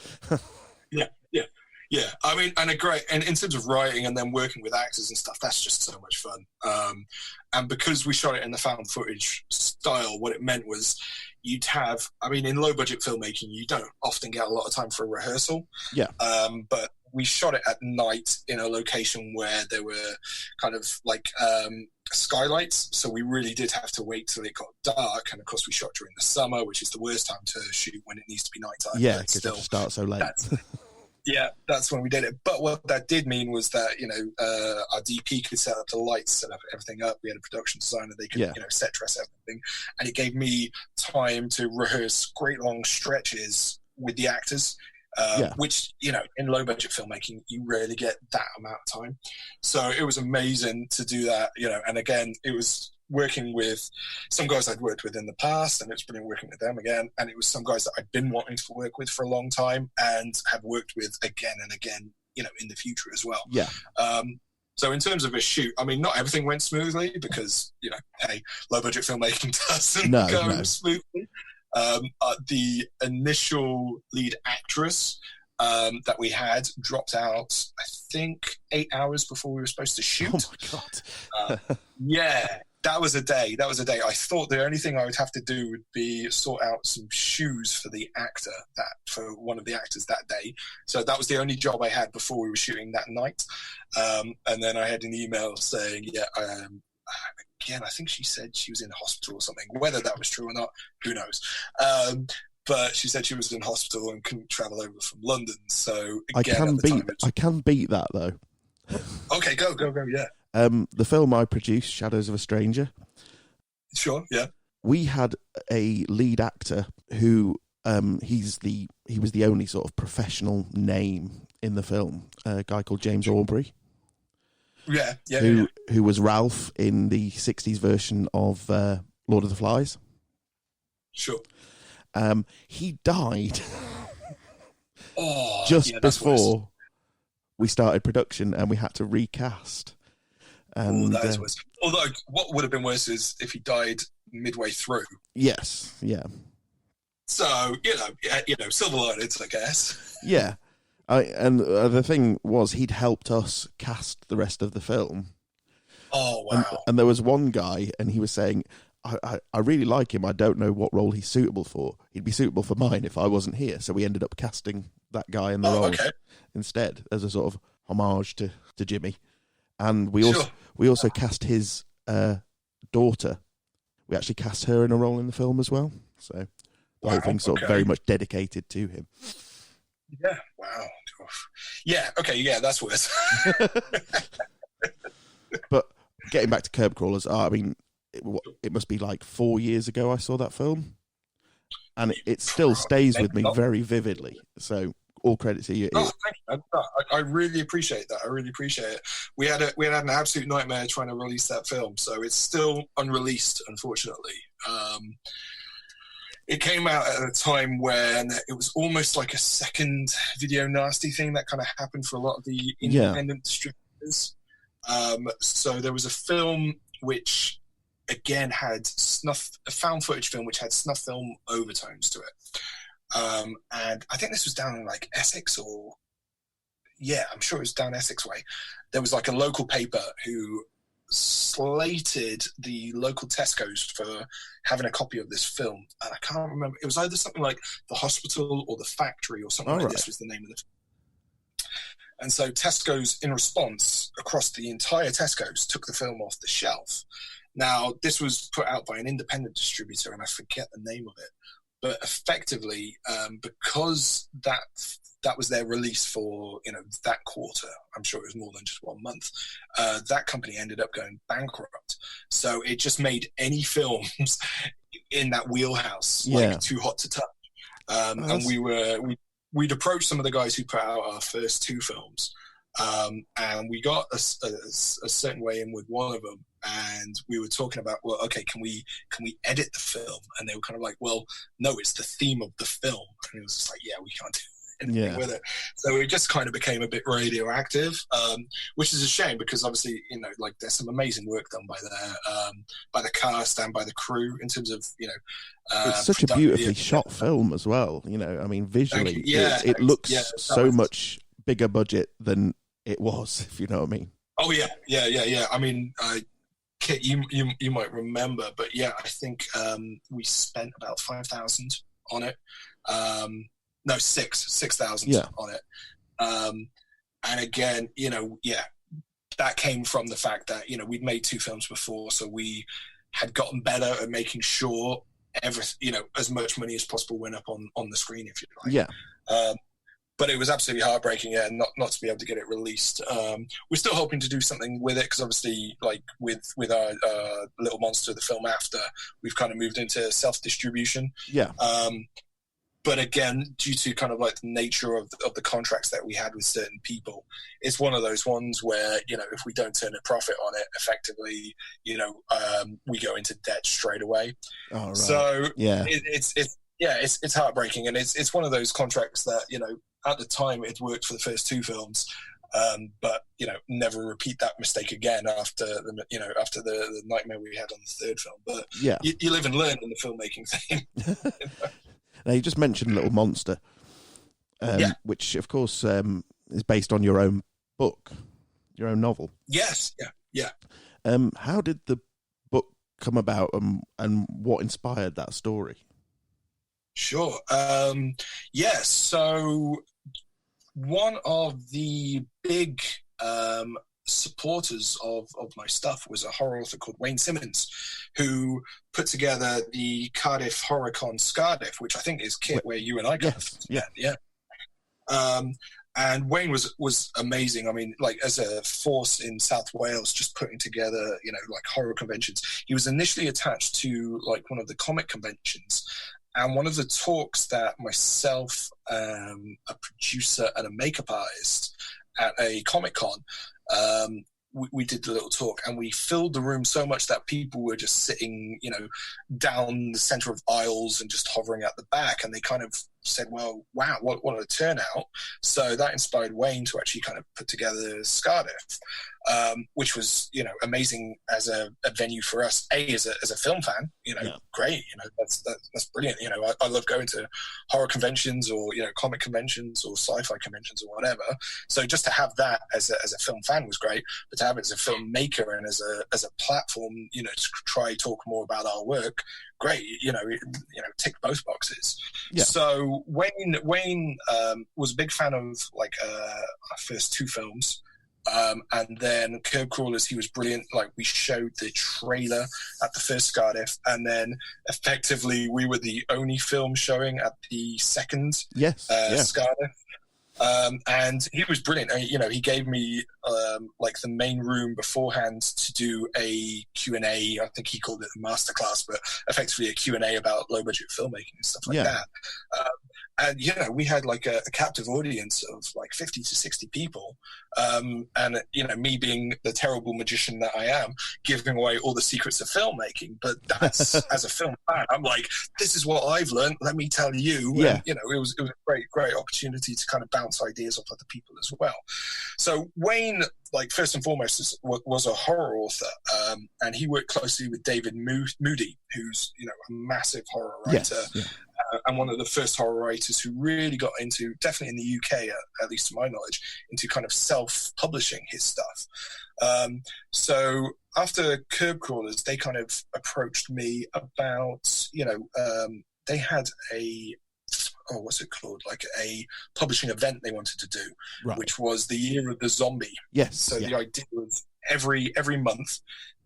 Yeah. I mean, and in terms of writing and then working with actors and stuff, that's just so much fun. And because we shot it in the found footage style, what it meant was you'd have, I mean, in low budget filmmaking, you don't often get a lot of time for a rehearsal. Yeah. But we shot it at night in a location where there were kind of like skylights, so we really did have to wait till it got dark. And of course we shot during the summer, which is the worst time to shoot, when it needs to be nighttime. Yeah, because it starts so late. That's when we did it. But what that did mean was that our DP could set up the lights, set up everything up. We had a production designer; they could set dress everything, and it gave me time to rehearse great long stretches with the actors. Which, in low budget filmmaking, you rarely get that amount of time. So it was amazing to do that, and again, it was working with some guys I'd worked with in the past, and it's brilliant working with them again. And it was some guys that I'd been wanting to work with for a long time and have worked with again and again, in the future as well. Yeah. So in terms of a shoot, I mean, not everything went smoothly because, low budget filmmaking doesn't go smoothly. The initial lead actress that we had dropped out, I think, 8 hours before we were supposed to shoot. Oh my God. That was a day. I thought the only thing I would have to do would be sort out some shoes for the actor, for one of the actors that day. So that was the only job I had before we were shooting that night. And then I had an email saying, again, I think she said she was in hospital or something. Whether that was true or not, who knows? But she said she was in hospital and couldn't travel over from London. So again, I can beat that though. Okay, go, yeah. The film I produced, Shadows of a Stranger. Sure, yeah. We had a lead actor who he was the only sort of professional name in the film. A guy called James Aubrey. Who was Ralph in the 60s version of Lord of the Flies. Sure. He died just before we started production, and we had to recast. And that is worse. Although, what would have been worse is if he died midway through. Yes, yeah. So, silver linings, I guess. Yeah. And the thing was, he'd helped us cast the rest of the film. Oh, wow. And there was one guy, and he was saying, I really like him. I don't know what role he's suitable for. He'd be suitable for mine if I wasn't here. So we ended up casting that guy in the role instead, as a sort of homage to Jimmy. And we also cast his daughter. We actually cast her in a role in the film as well. So the whole thing's sort of very much dedicated to him. Yeah, wow. Yeah, okay, yeah, that's worse. But getting back to Curb Crawlers, I mean, it must be like 4 years ago I saw that film. And it still stays with me very vividly. So all credit to you. Oh, thank you. I really appreciate that. I really appreciate it. We had an absolute nightmare trying to release that film, so it's still unreleased, unfortunately. It came out at a time when it was almost like a second video nasty thing that kind of happened for a lot of the independent distributors. So there was a film which again had a found footage film which had snuff film overtones to it. And I think this was down in like Essex, or I'm sure it was down Essex way. There was like a local paper who slated the local Tesco's for having a copy of this film, and I can't remember. It was either something like The Hospital or The Factory or something like this was the name of the film. And so Tesco's, in response, across the entire Tesco's, took the film off the shelf. Now, this was put out by an independent distributor, and I forget the name of it. But effectively, because that was their release for, that quarter, I'm sure it was more than just 1 month, that company ended up going bankrupt. So it just made any films in that wheelhouse like too hot to touch. And we'd approached some of the guys who put out our first 2 films, and we got a certain way in with one of them, and we were talking about, well, okay, can we edit the film? And they were kind of like, well, no, it's the theme of the film. And it was just like, yeah, we can't do anything with it. So it just kind of became a bit radioactive, which is a shame, because obviously, like, there's some amazing work done by the cast and by the crew in terms of, it's such a beautifully shot film as well. I mean, visually, it looks so much bigger budget than it was, if you know what I mean. Oh yeah. I mean, Kit, you might remember, but I think we spent about 5,000 on it. No, 6,000 on it. And again, that came from the fact that we'd made 2 films before, so we had gotten better at making sure as much money as possible went up on the screen, if you like. Yeah. But it was absolutely heartbreaking, not to be able to get it released. We're still hoping to do something with it, because obviously, like with our Little Monster, the film after, we've kind of moved into self-distribution. Yeah. But again, due to kind of like the nature of the contracts that we had with certain people, it's one of those ones where, if we don't turn a profit on it, effectively, we go into debt straight away. Oh, right. So it's heartbreaking, and it's one of those contracts that, at the time it worked for the first 2 films, but never repeat that mistake again after the nightmare we had on the 3rd film. But you live and learn in the filmmaking thing. Now, you just mentioned Little Monster, which of course is based on your own book, your own novel. Yes, yeah. How did the book come about, and what inspired that story? Sure. So one of the big supporters of my stuff was a horror author called Wayne Simmons, who put together the Cardiff HorrorCon Scardiff, which I think is, Kit, where you and I got. Yeah. And Wayne was amazing. I mean, like, as a force in South Wales, just putting together, like, horror conventions. He was initially attached to, like, one of the comic conventions. And one of the talks that myself, a producer and a makeup artist at a Comic-Con, we did the little talk, and we filled the room so much that people were just sitting, down the center of aisles and just hovering at the back. And they kind of said, well, wow, what a turnout. So that inspired Wayne to actually kind of put together Scardiff, which was, amazing as a venue for us, as a film fan, great, that's brilliant. I love going to horror conventions, or, comic conventions, or sci-fi conventions, or whatever. So just to have that as a film fan was great, but to have it as a filmmaker and as a platform, to try talk more about our work, great, tick both boxes. Yeah. So Wayne was a big fan of, like, our first 2 films. And then Curb Crawlers, he was brilliant. Like, we showed the trailer at the first Scardiff, and then effectively we were the only film showing at the second Scardiff. And he was brilliant. He gave me like the main room beforehand to do a Q&A. I think he called it a masterclass, but effectively a Q&A about low budget filmmaking and stuff like that. And we had like a captive audience of like 50 to 60 people. And me being the terrible magician that I am, giving away all the secrets of filmmaking. But that's, as a film fan, I'm like, this is what I've learned. Let me tell you. Yeah. And, it was a great opportunity to kind of bounce ideas off other people as well. So Wayne, like, first and foremost, was a horror author. and he worked closely with David Moody, who's a massive horror writer. Yes, yeah. And one of the first horror writers who really got into, definitely in the UK, at least to my knowledge, into kind of self-publishing his stuff. So after Curb Crawlers, they kind of approached me about, they had what's it called? Like a publishing event they wanted to do, right, which was the Year of the Zombie. Yes. So yeah. the idea was every month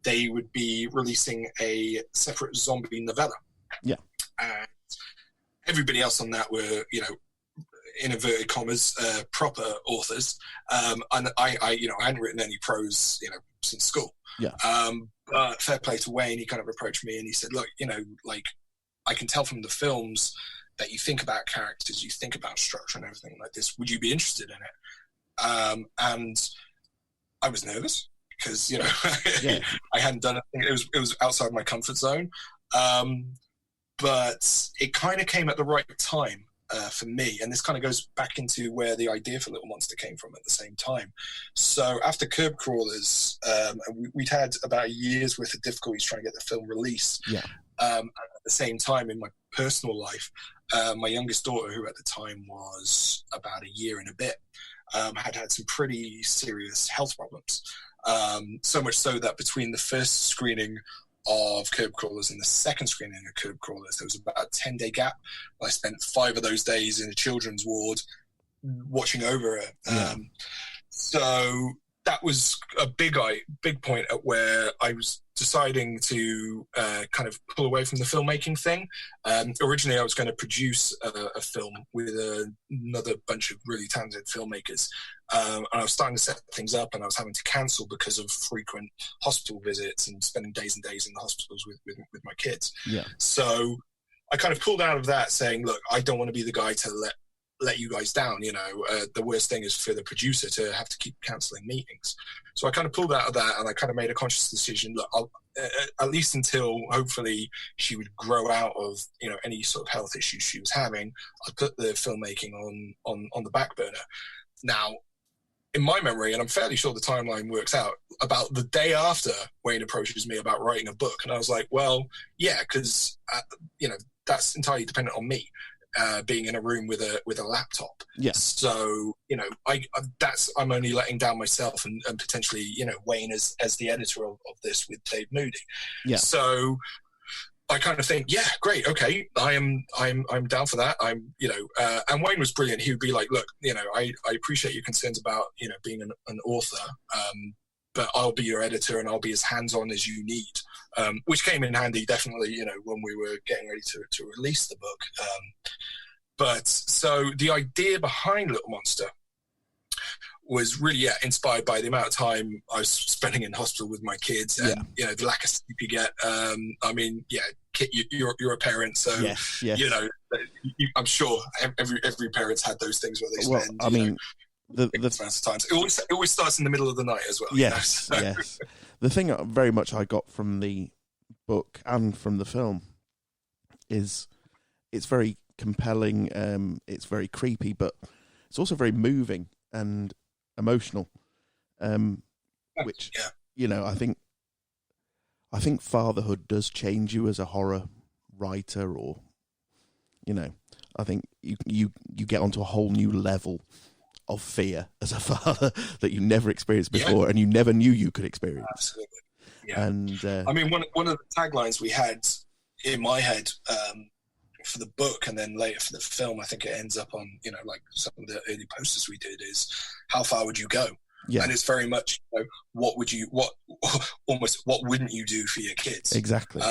they would be releasing a separate zombie novella. Yeah. And everybody else on that were, in inverted commas, proper authors. And I hadn't written any prose, since school. Yeah. But fair play to Wayne, he kind of approached me and he said, look, I can tell from the films that you think about characters, you think about structure and everything like this. Would you be interested in it? And I was nervous because, Yeah. I hadn't done anything. It was outside my comfort zone. But it kind of came at the right time for me. And this kind of goes back into where the idea for Little Monster came from at the same time. So after Curb Crawlers, we'd had about a year's worth of difficulties trying to get the film released. Yeah. At the same time, in my personal life, my youngest daughter, who at the time was about a year and a bit, had some pretty serious health problems. So much so that between the first screening of Curb Crawlers and the second screening of Curb Crawlers, there was about a 10-day gap. I spent 5 of those days in a children's ward watching over it. Yeah. So that was a big point at where I was deciding to kind of pull away from the filmmaking thing. Originally, I was going to produce a film with another bunch of really talented filmmakers. And I was starting to set things up, and I was having to cancel because of frequent hospital visits and spending days and days in the hospitals with my kids. Yeah. So I kind of pulled out of that saying, look, I don't want to be the guy to let you guys down. The worst thing is for the producer to have to keep cancelling meetings. So I kind of pulled out of that, and I kind of made a conscious decision. Look, I'll, at least until hopefully she would grow out of any sort of health issues she was having, I'd put the filmmaking on the back burner. Now, in my memory, and I'm fairly sure the timeline works out, about the day after Wayne approaches me about writing a book, and I was like, well, yeah, because that's entirely dependent on me. Being in a room with a laptop. Yeah. So, I'm only letting down myself and potentially, Wayne as the editor of this with Dave Moody. Yeah. So I kind of think, yeah, great. Okay. I'm down for that. And Wayne was brilliant. He would be like, look, I appreciate your concerns about, being an author. But I'll be your editor and I'll be as hands-on as you need, which came in handy, definitely, when we were getting ready to release the book. But so the idea behind Little Monster was really inspired by the amount of time I was spending in hospital with my kids and, the lack of sleep you get. Kit, you're a parent, so, yes. I'm sure every parent's had those things where they spend, the times. It always starts in the middle of the night as well. Yes, yes. The thing very much I got from the book and from the film is it's very compelling. It's very creepy, but it's also very moving and emotional. Which I think fatherhood does change you as a horror writer, or I think you get onto a whole new level of fear as a father that you never experienced before, and you never knew you could experience. Absolutely. Yeah. And one of the taglines we had in my head for the book, and then later for the film, I think it ends up on some of the early posters we did, is how far would you go? Yeah. And it's very much what wouldn't you do for your kids? Exactly.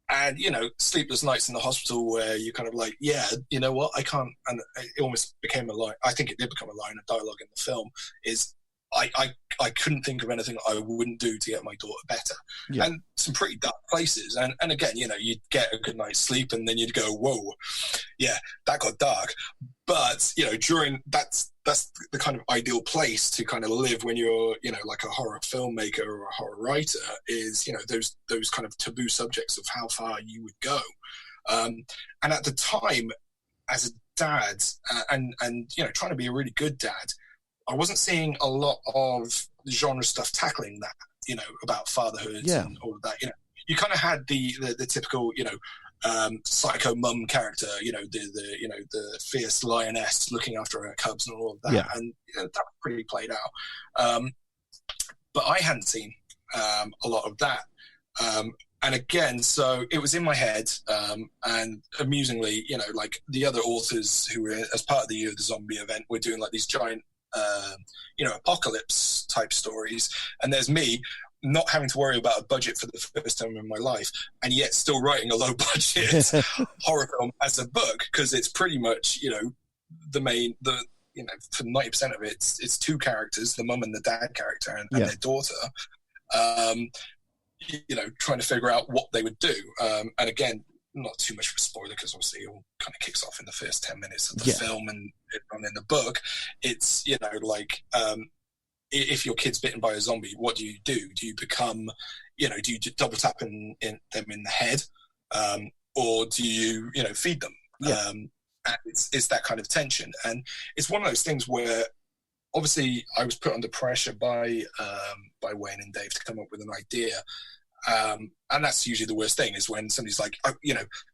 And, sleepless nights in the hospital where you're kind of like, yeah, you know what, I can't, and it almost became a line, I think it did become a line of dialogue in the film, is I couldn't think of anything I wouldn't do to get my daughter better. Yeah. And some pretty dark places. And again, you'd get a good night's sleep and then you'd go, whoa, yeah, that got dark. But, during that's the kind of ideal place to kind of live when you're, like a horror filmmaker or a horror writer, is, those kind of taboo subjects of how far you would go. And at the time, as a dad, and trying to be a really good dad, I wasn't seeing a lot of genre stuff tackling that. about fatherhood Yeah. and all of that. You kind of had the typical, psycho mum character, the fierce lioness looking after her cubs and all of that. Yeah. And that was pretty played out. But I hadn't seen a lot of that. And again, so it was in my head, and amusingly, like the other authors who were as part of the Year of the Zombie event were doing like these giant, apocalypse type stories. And there's me not having to worry about a budget for the first time in my life, and yet still writing a low budget horror film as a book, because it's pretty much, for 90% of it, it's two characters, the mum and the dad character and their daughter, trying to figure out what they would do. And again, not too much of a spoiler, because obviously it all kind of kicks off in the first 10 minutes of the film and in the book. It's, if your kid's bitten by a zombie, what do? Do you become, do you double tap in them in the head? Or do you, feed them? Yeah. And it's that kind of tension. And it's one of those things where obviously I was put under pressure by Wayne and Dave to come up with an idea. And that's usually the worst thing, is when somebody's like,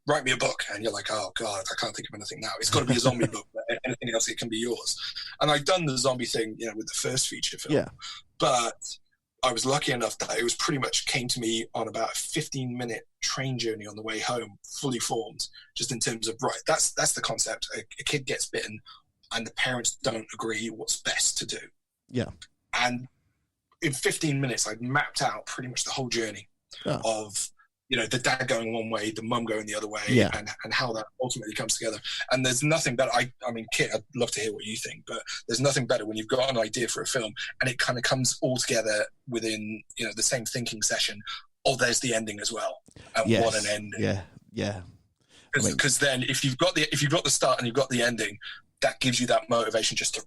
write me a book. And you're like, oh God, I can't think of anything now. It's got to be a zombie book. Anything else, it can be yours. And I'd done the zombie thing, with the first feature film. Yeah. But I was lucky enough that it was pretty much came to me on about a 15-minute train journey on the way home, fully formed, just in terms of, right, that's the concept. A kid gets bitten and the parents don't agree what's best to do. Yeah. And in 15 minutes, I'd mapped out pretty much the whole journey of, the dad going one way, the mum going the other way, and how that ultimately comes together. And there's nothing better. I mean, Kit, I'd love to hear what you think, but there's nothing better when you've got an idea for a film and it kind of comes all together within, the same thinking session. Oh, there's the ending as well. And what an ending. Yeah. Because then if you've got the start and you've got the ending, that gives you that motivation just to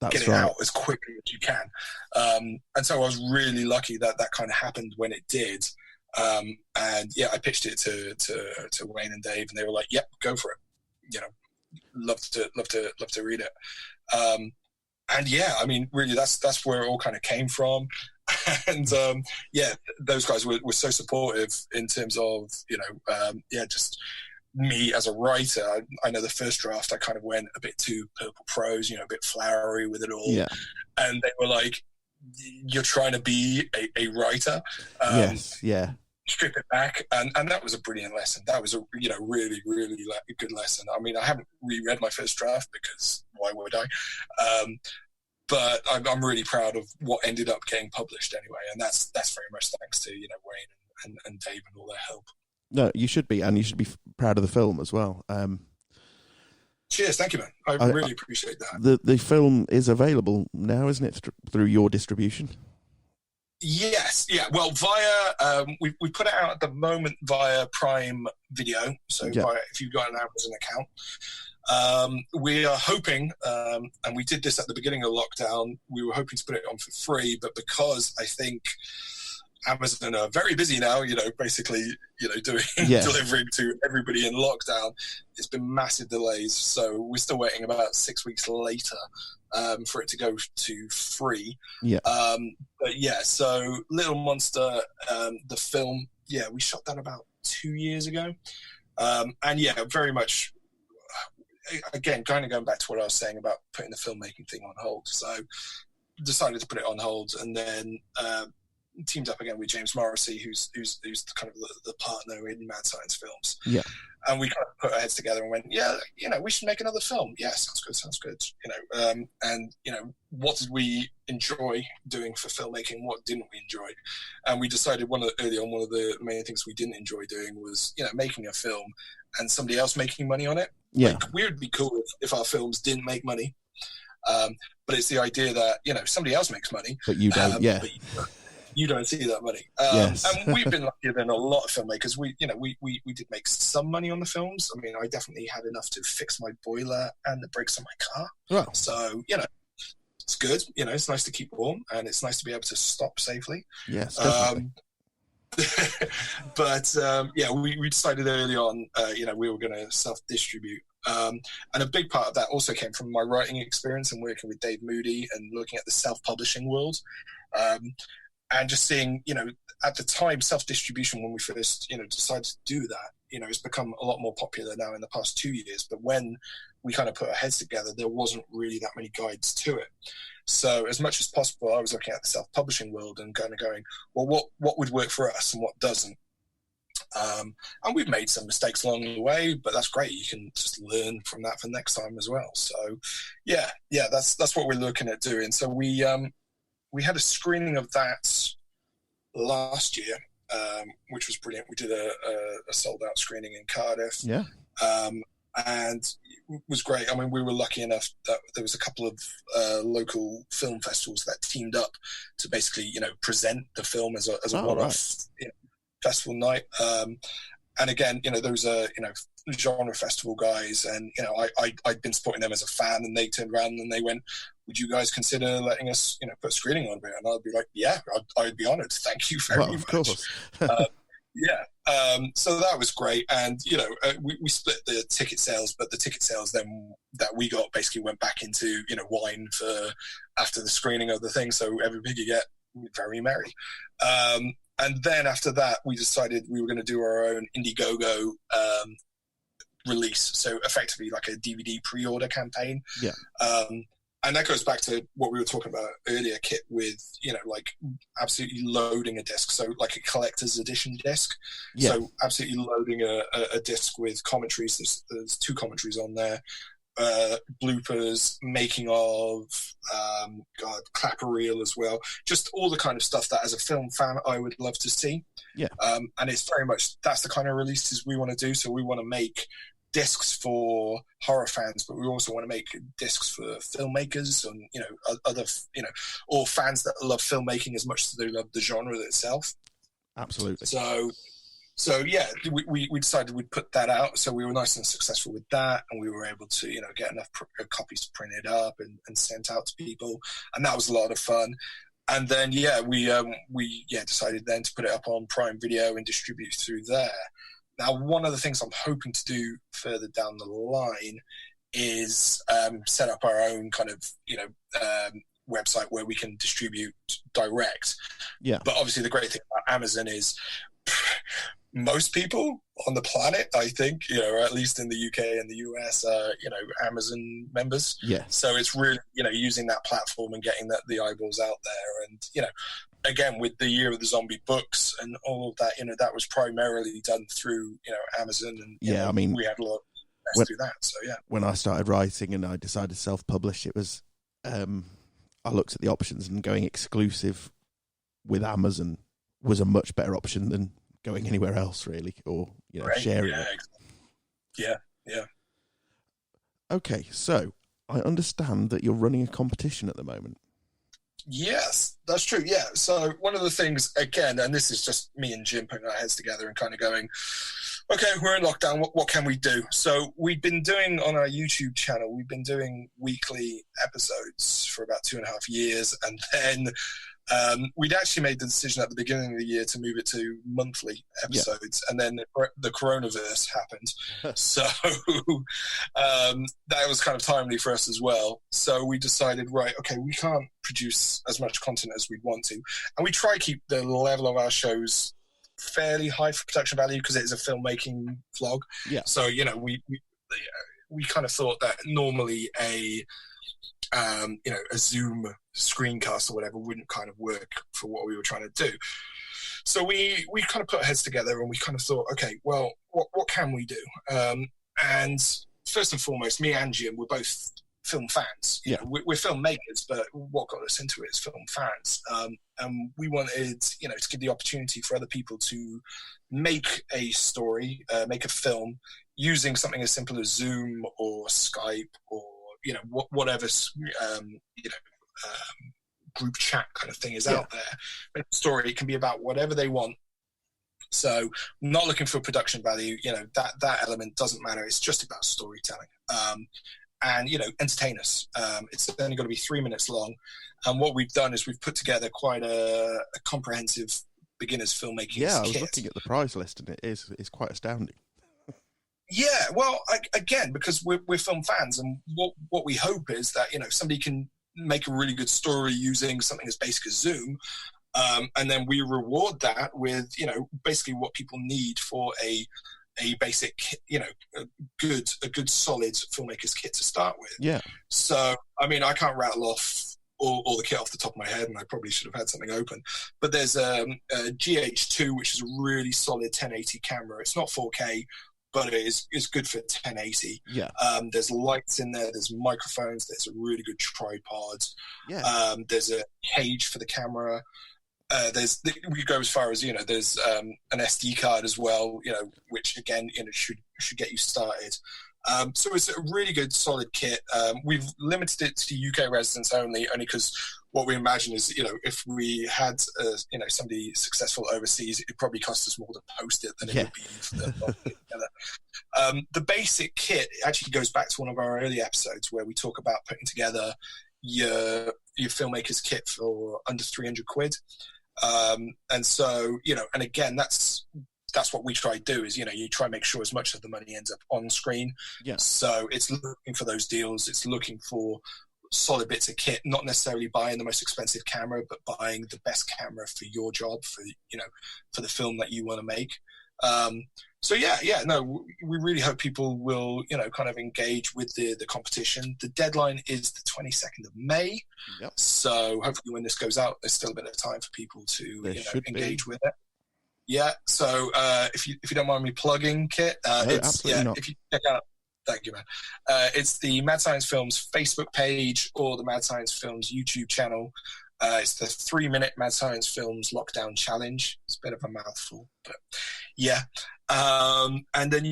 get it out as quickly as you can. And so I was really lucky that kind of happened when it did. And I pitched it to Wayne and Dave, and they were like, "Yep, go for it." Love to read it. And I mean, really, that's where it all kind of came from. And those guys were so supportive in terms of just me as a writer. I know the first draft I kind of went a bit too purple prose, a bit flowery with it all. Yeah. And they were like, "You're trying to be a writer." Yes. Yeah. Strip it back, and that was a brilliant lesson. That was a really, really good lesson. I mean, I haven't reread my first draft, because why would I? But I'm really proud of what ended up getting published anyway, and that's very much thanks to Wayne and Dave and all their help. No, you should be, and you should be proud of the film as well. Cheers, thank you, man. I really appreciate that. The film is available now, isn't it, through your distribution? Yes, yeah. Well, via we put it out at the moment via Prime Video. So if you've got an Amazon account, we are hoping, and we did this at the beginning of lockdown. We were hoping to put it on for free, but because I think Amazon are very busy now, basically, doing delivering to everybody in lockdown, it's been massive delays. So we're still waiting about 6 weeks later for it to go to free. Yeah. So Little Monster, the film, we shot that about 2 years ago. And very much, again, kind of going back to what I was saying about putting the filmmaking thing on hold. So decided to put it on hold, and then teamed up again with James Morrissey, who's kind of the partner in Mad Science Films. Yeah. And we kind of put our heads together and went, we should make another film. Yeah, sounds good. And what did we enjoy doing for filmmaking? What didn't we enjoy? And we decided one of the main things we didn't enjoy doing was, making a film and somebody else making money on it. Yeah. Like, we would be cool if our films didn't make money. But it's the idea that, somebody else makes money. But you don't, but you don't see that money. Yes. And we've been luckier than a lot of filmmakers. We did make some money on the films. I mean, I definitely had enough to fix my boiler and the brakes on my car. Wow. So, it's good. It's nice to keep warm, and it's nice to be able to stop safely. Yes, definitely. We decided early on, we were going to self-distribute. And a big part of that also came from my writing experience and working with Dave Moody and looking at the self-publishing world. and just seeing, at the time, self-distribution, when we first, decided to do that, it's become a lot more popular now in the past 2 years. But when we kind of put our heads together, there wasn't really that many guides to it. So as much as possible, I was looking at the self-publishing world and kind of going, well, what would work for us and what doesn't? And we've made some mistakes along the way, but that's great. You can just learn from that for next time as well. So yeah, that's what we're looking at doing. So we had a screening of that last year, which was brilliant. We did a sold out screening in Cardiff. Yeah. And it was great. I mean, we were lucky enough that there was a couple of local film festivals that teamed up to basically, present the film as a one-off festival night. And again, there was a genre festival guys, and I'd been supporting them as a fan, and they turned around and they went, "Would you guys consider letting us, put a screening on it?" And I'd be like, "Yeah, I'd be honoured. Thank you very much." Of course. So that was great, and we split the ticket sales, but the ticket sales then that we got basically went back into wine for after the screening of the thing. So every pig you get, very merry. And then after that, we decided we were going to do our own Indiegogo release. So effectively like a DVD pre-order campaign. Yeah. And that goes back to what we were talking about earlier, Kit, with, like absolutely loading a disc. So like a collector's edition disc. Yeah. So absolutely loading a disc with commentaries. There's 2 commentaries on there. Bloopers, making of, clapper reel as well. Just all the kind of stuff that as a film fan I would love to see. Yeah. And it's very much, that's the kind of releases we want to do. So we want to make discs for horror fans, but we also want to make discs for filmmakers and, other, or fans that love filmmaking as much as they love the genre itself. Absolutely. So yeah, we decided we'd put that out. So we were nice and successful with that, and we were able to get enough copies printed up and sent out to people, and that was a lot of fun. And then we decided then to put it up on Prime Video and distribute through there. Now, one of the things I'm hoping to do further down the line is set up our own kind of website where we can distribute direct. Yeah. But obviously, the great thing about Amazon is most people on the planet, I think, or at least in the UK and the US, are, Amazon members. Yeah. So it's really, using that platform and getting the eyeballs out there. And, again, with the Year of the Zombie books and all of that, that was primarily done through, Amazon. And, I mean, we had a lot of through that. So, yeah. When I started writing and I decided to self-publish, it was, I looked at the options, and going exclusive with Amazon was a much better option than going anywhere else, really, or sharing it. Yeah. Okay, so I understand that you're running a competition at the moment. Yes, that's true. Yeah. So one of the things, again, and this is just me and Jim putting our heads together and kind of going, okay, we're in lockdown. What can we do? So we've been doing on our YouTube channel, we've been doing weekly episodes for about 2.5 years, and then we'd actually made the decision at the beginning of the year to move it to monthly episodes, and then the coronavirus happened. So that was kind of timely for us as well. So we decided, right, okay, we can't produce as much content as we'd want to. And we try to keep the level of our shows fairly high for production value because it is a filmmaking vlog. Yeah. So, we kind of thought that normally a Zoom screencast or whatever wouldn't kind of work for what we were trying to do. So we kind of put our heads together and we kind of thought, okay, well, what can we do? And first and foremost, me and Jim were both film fans. We're filmmakers, but what got us into it is film fans. And we wanted, to give the opportunity for other people to make a story, make a film using something as simple as Zoom or Skype or whatever, group chat kind of thing is out there. But the story can be about whatever they want. So not looking for production value, that element doesn't matter. It's just about storytelling. And, entertain us. It's only going to be 3 minutes long. And what we've done is we've put together quite a comprehensive beginner's filmmaking kit. Yeah, I was looking at the prize list and it's quite astounding. Yeah, well, again, because we're film fans, and what we hope is that somebody can make a really good story using something as basic as Zoom, And then we reward that with, basically what people need for a basic, a good solid filmmaker's kit to start with. Yeah. So, I mean, I can't rattle off all the kit off the top of my head, and I probably should have had something open. But there's a GH2, which is a really solid 1080 camera. It's not 4K, but it's good for 1080. Yeah. There's lights in there. There's microphones. There's a really good tripod. Yeah. There's a cage for the camera. We go as far as, there's an SD card as well, which again, should get you started. So it's a really good, solid kit. We've limited it to UK residents only because what we imagine is, if we had, somebody successful overseas, it'd probably cost us more to post it than it would be for the basic kit actually goes back to one of our early episodes where we talk about putting together your filmmaker's kit for under 300 quid. And so, and again, that's what we try to do is, you try and make sure as much of the money ends up on screen. Yeah. So it's looking for those deals. It's looking for solid bits of kit, not necessarily buying the most expensive camera, but buying the best camera for your job, for the film that you want to make. So we really hope people will, kind of engage with the competition. The deadline is the 22nd of May. Yep. So hopefully when this goes out, there's still a bit of time for people to engage with it. Yeah. So if you don't mind me plugging, Kit, absolutely not. If you check out, thank you, man. It's the Mad Science Films Facebook page or the Mad Science Films YouTube channel. It's the 3-minute Mad Science Films Lockdown Challenge. It's a bit of a mouthful, but yeah. And then,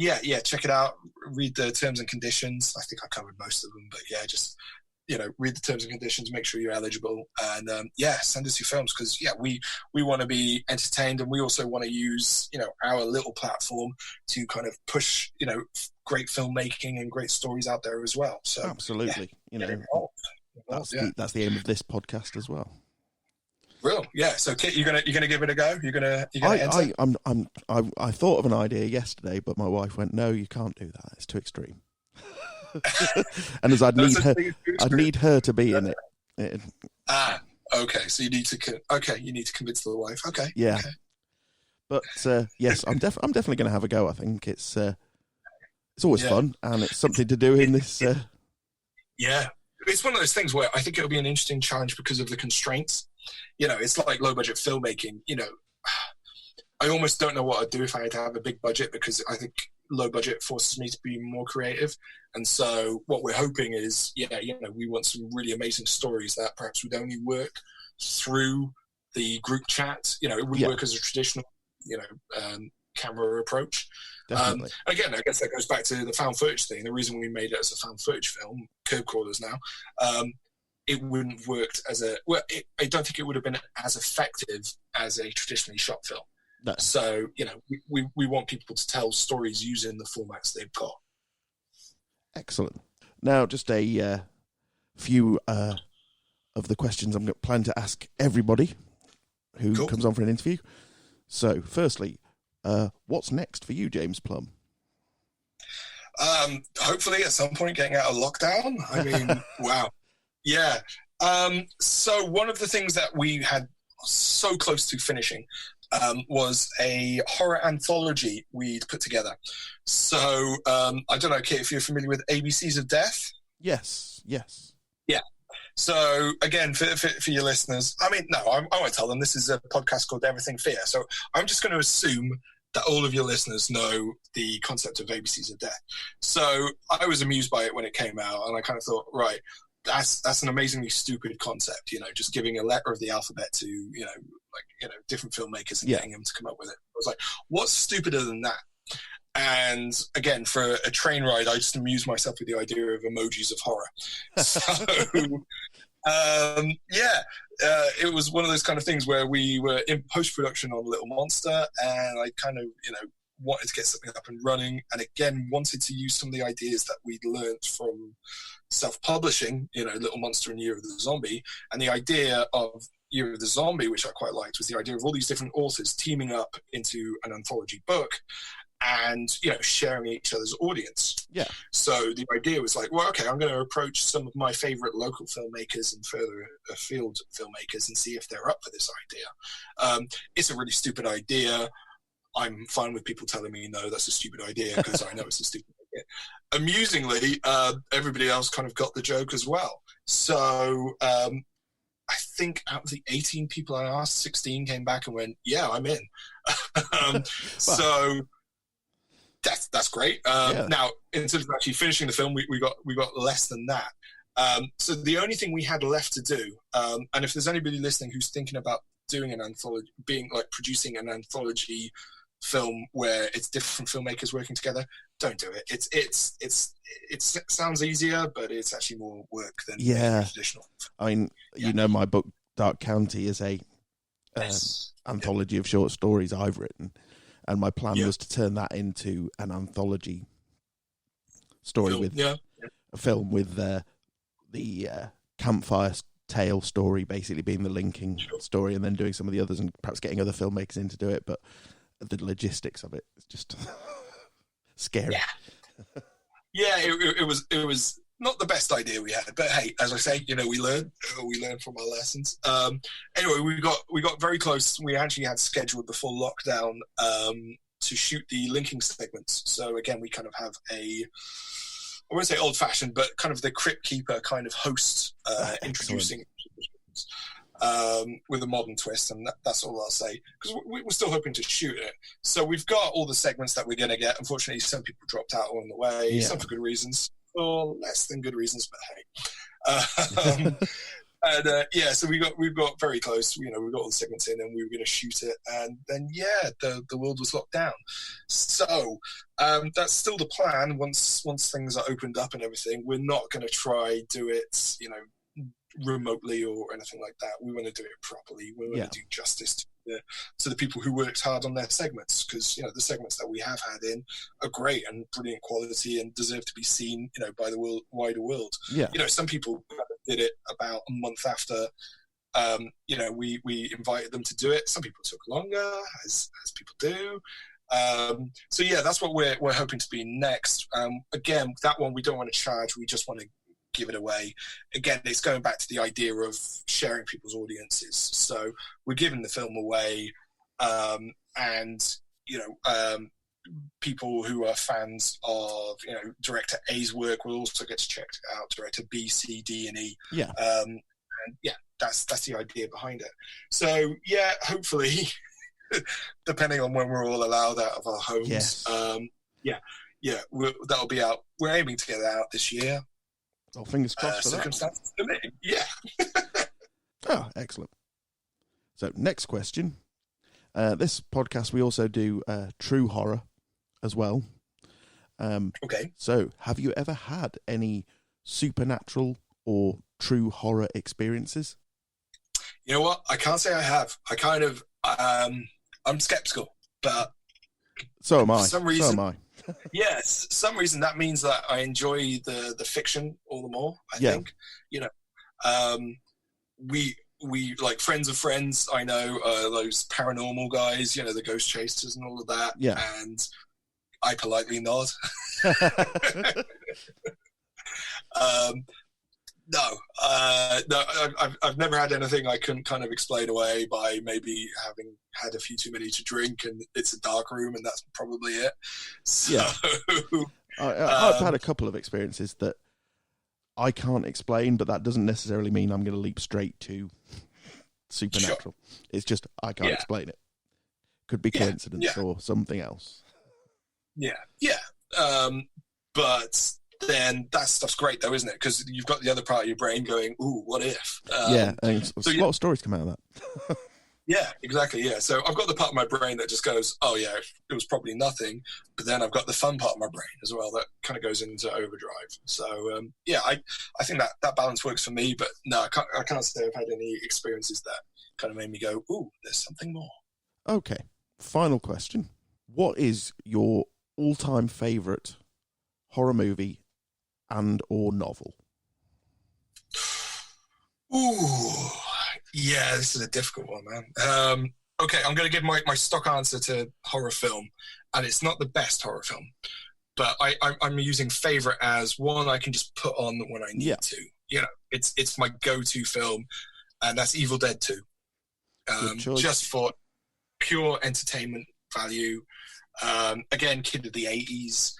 check it out. Read the terms and conditions. I think I covered most of them, but yeah, just, read the terms and conditions, make sure you're eligible, and send us your films because, we want to be entertained, and we also want to use, our little platform to kind of push, great filmmaking and great stories out there as well. So absolutely, that's the aim of this podcast as well. Real, yeah. So, Kit, you're gonna give it a go. You're gonna enter? I thought of an idea yesterday, but my wife went, "No, you can't do that. It's too extreme." And as I'd need her to be in it. Okay. So you need to convince the wife. Okay. Yeah. Okay. But yes, I'm definitely going to have a go. I think it's always fun, and it's something to do in this. Yeah, it's one of those things where I think it'll be an interesting challenge because of the constraints. It's like low budget filmmaking. I almost don't know what I'd do if I had to have a big budget because I think low budget forces me to be more creative. And so what we're hoping is, we want some really amazing stories that perhaps would only work through the group chat. It wouldn't work as a traditional, camera approach. Again, I guess that goes back to the found footage thing. The reason we made it as a found footage film, Curb Crawlers now, it wouldn't have worked I don't think it would have been as effective as a traditionally shot film. No. So, we want people to tell stories using the formats they've got. Excellent. Now, just a few of the questions I'm planning to ask everybody who comes on for an interview. So, firstly, what's next for you, James Plumb? Hopefully, at some point, getting out of lockdown. I mean, wow. Yeah. So, one of the things that we had so close to finishing was a horror anthology we'd put together. So, I don't know, Kit, if you're familiar with ABCs of Death? Yes. Yeah. So, again, for your listeners, I mean, no, I won't tell them. This is a podcast called Everything Fear. So, I'm just going to assume that all of your listeners know the concept of ABCs of Death. So, I was amused by it when it came out, and I kind of thought, right, that's an amazingly stupid concept, just giving a letter of the alphabet to, different filmmakers and getting them to come up with it. I was like, what's stupider than that? And again, for a train ride, I just amused myself with the idea of emojis of horror. So, it was one of those kind of things where we were in post-production on Little Monster, and I kind of, wanted to get something up and running, and again, wanted to use some of the ideas that we'd learned from self-publishing, Little Monster and Year of the Zombie. And the idea of Year of the Zombie, which I quite liked, was the idea of all these different authors teaming up into an anthology book and, sharing each other's audience. Yeah. So the idea was like, well, okay, I'm going to approach some of my favorite local filmmakers and further afield filmmakers and see if they're up for this idea. It's a really stupid idea. I'm fine with people telling me, no, that's a stupid idea, because I know it's a stupid idea. Amusingly, everybody else kind of got the joke as well. So I think out of the 18 people I asked, 16 came back and went, yeah, I'm in. So that's great. Now, in terms of actually finishing the film, we got less than that. So the only thing we had left to do, and if there's anybody listening who's thinking about doing an anthology, producing an anthology film where it's different filmmakers working together, don't do it. It sounds easier, but it's actually more work than traditional. I mean, my book Dark County is a anthology of short stories I've written, and my plan was to turn that into an anthology story a film with the campfire tale story basically being the linking story, and then doing some of the others and perhaps getting other filmmakers in to do it. But the logistics of it is just scary. It was not the best idea we had, but hey, as I say, we learn from our lessons. Anyway, we got very close. We actually had scheduled before lockdown to shoot the linking segments. So again, we kind of have I won't say old fashioned, but kind of the crypt keeper kind of host introducing with a modern twist, and that's all I'll say, because we're still hoping to shoot it. So we've got all the segments that we're going to get. Unfortunately, some people dropped out along the way, some for good reasons, or less than good reasons, but hey. So we got very close. We got all the segments in, and we were going to shoot it, and then the world was locked down. So that's still the plan. Once things are opened up and everything, we're not going to try do it, remotely or anything like that. We want to do it properly. We want to do justice to the people who worked hard on their segments, because the segments that we have had in are great and brilliant quality and deserve to be seen by the wider world. Some people did it about a month after we invited them to do it. Some people took longer, as people do. That's what we're hoping to be next. Again, that one we don't want to charge, we just want to give it away. Again, it's going back to the idea of sharing people's audiences. So we're giving the film away, and people who are fans of director A's work will also get to check out director B, C, D, and E. That's the idea behind it. So hopefully, depending on when we're all allowed out of our homes, that'll be out. We're aiming to get it out this year. Oh, fingers crossed for that. Circumstances permitting. Yeah. Oh, excellent. So, next question. This podcast, we also do true horror as well. Okay. So, have you ever had any supernatural or true horror experiences? You know what? I can't say I have. I kind of, I'm skeptical, but so am I. For some reason, so am I. Yes, some reason that means that I enjoy the fiction all the more. I think, we like friends of friends. I know those paranormal guys, the ghost chasers and all of that. Yeah, and I politely nod. No, I've never had anything I couldn't kind of explain away by maybe having had a few too many to drink, and it's a dark room, and that's probably it. So, I've had a couple of experiences that I can't explain, but that doesn't necessarily mean I'm going to leap straight to supernatural. Sure. It's just I can't explain it. Could be coincidence or something else. But then that stuff's great though, isn't it? Because you've got the other part of your brain going, ooh, what if? And a lot of stories come out of that. Yeah, exactly, yeah. So I've got the part of my brain that just goes, oh yeah, it was probably nothing. But then I've got the fun part of my brain as well that kind of goes into overdrive. So I think that balance works for me. But no, I can't say I've had any experiences that kind of made me go, ooh, there's something more. Okay, final question. What is your all-time favourite horror movie and or novel? Ooh, yeah, this is a difficult one, man. Okay, I'm going to give my stock answer to horror film, and it's not the best horror film, but I'm using favorite as one I can just put on when I need to. You know, it's my go-to film, and that's Evil Dead 2. Just for pure entertainment value. Again, kid of the 80s.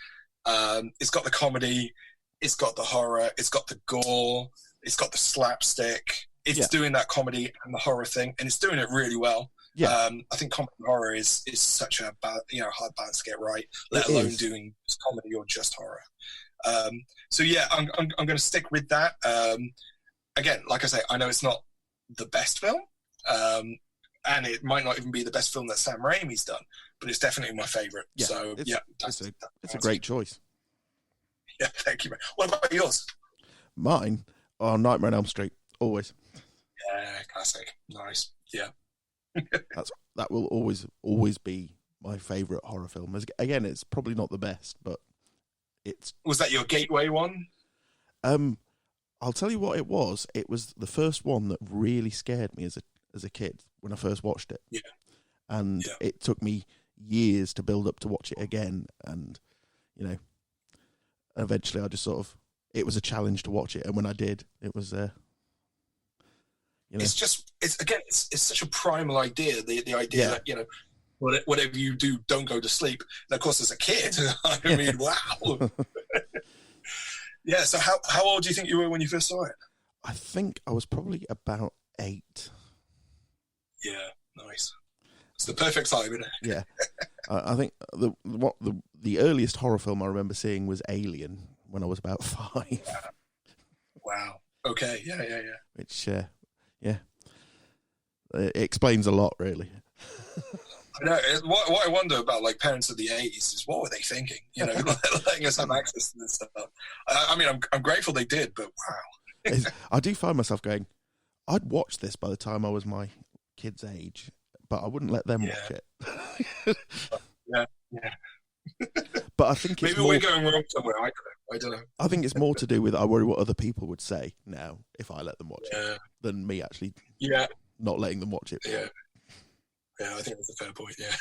It's got the comedy, it's got the horror, it's got the gore, it's got the slapstick. It's doing that comedy and the horror thing, and it's doing it really well. Yeah. I think comedy and horror is such a hard balance to get right, let alone doing comedy or just horror. So yeah, I'm going to stick with that. Again, like I say, I know it's not the best film, and it might not even be the best film that Sam Raimi's done, but it's definitely my favourite. Yeah, so it's a great choice. Yeah, thank you, man. What about yours? Mine? Oh, Nightmare on Elm Street, always. Yeah, classic. Nice. Yeah. That will always be my favourite horror film. Again, it's probably not the best, but it's... Was that your gateway one? I'll tell you what it was. It was the first one that really scared me as a kid when I first watched it. Yeah. And it took me years to build up to watch it again, and eventually I just sort of... It was a challenge to watch it, and when I did, it was... It's such a primal idea. The idea that whatever you do, don't go to sleep. And of course, as a kid, I mean, wow. Yeah. So how old do you think you were when you first saw it? I think I was probably about 8. Yeah, nice. It's the perfect time, isn't it? Yeah. I think the earliest horror film I remember seeing was Alien when I was about 5. Wow. Okay. Yeah. Which. Yeah, it explains a lot, really. I know. What I wonder about, like, parents of the 80s is what were they thinking? Letting us have access to this stuff. I mean, I'm grateful they did, but wow. I do find myself going, I'd watch this by the time I was my kid's age, but I wouldn't let them watch it. Yeah. But I think maybe we're going wrong somewhere. I don't know. I think it's more to do with I worry what other people would say now if I let them watch it than me actually not letting them watch it. Yeah, I think that's a fair point, yeah.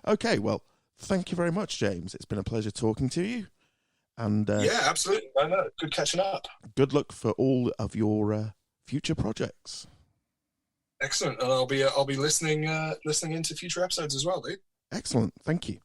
Okay, well, thank you very much, James. It's been a pleasure talking to you. And yeah, absolutely. I know. Good catching up. Good luck for all of your future projects. Excellent. And I'll be listening into future episodes as well, dude. Excellent. Thank you.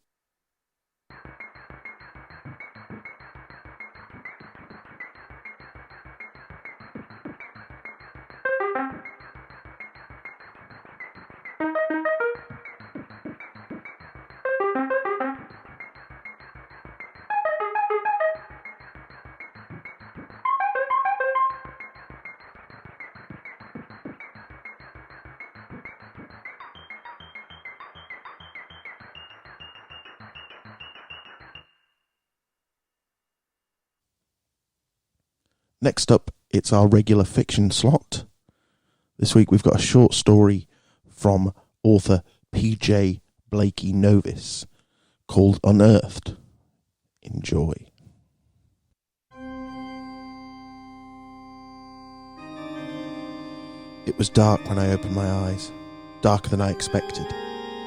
Next up, it's our regular fiction slot. This week we've got a short story from author P.J. Blakey-Novis called Unearthed. Enjoy. It was dark when I opened my eyes, darker than I expected.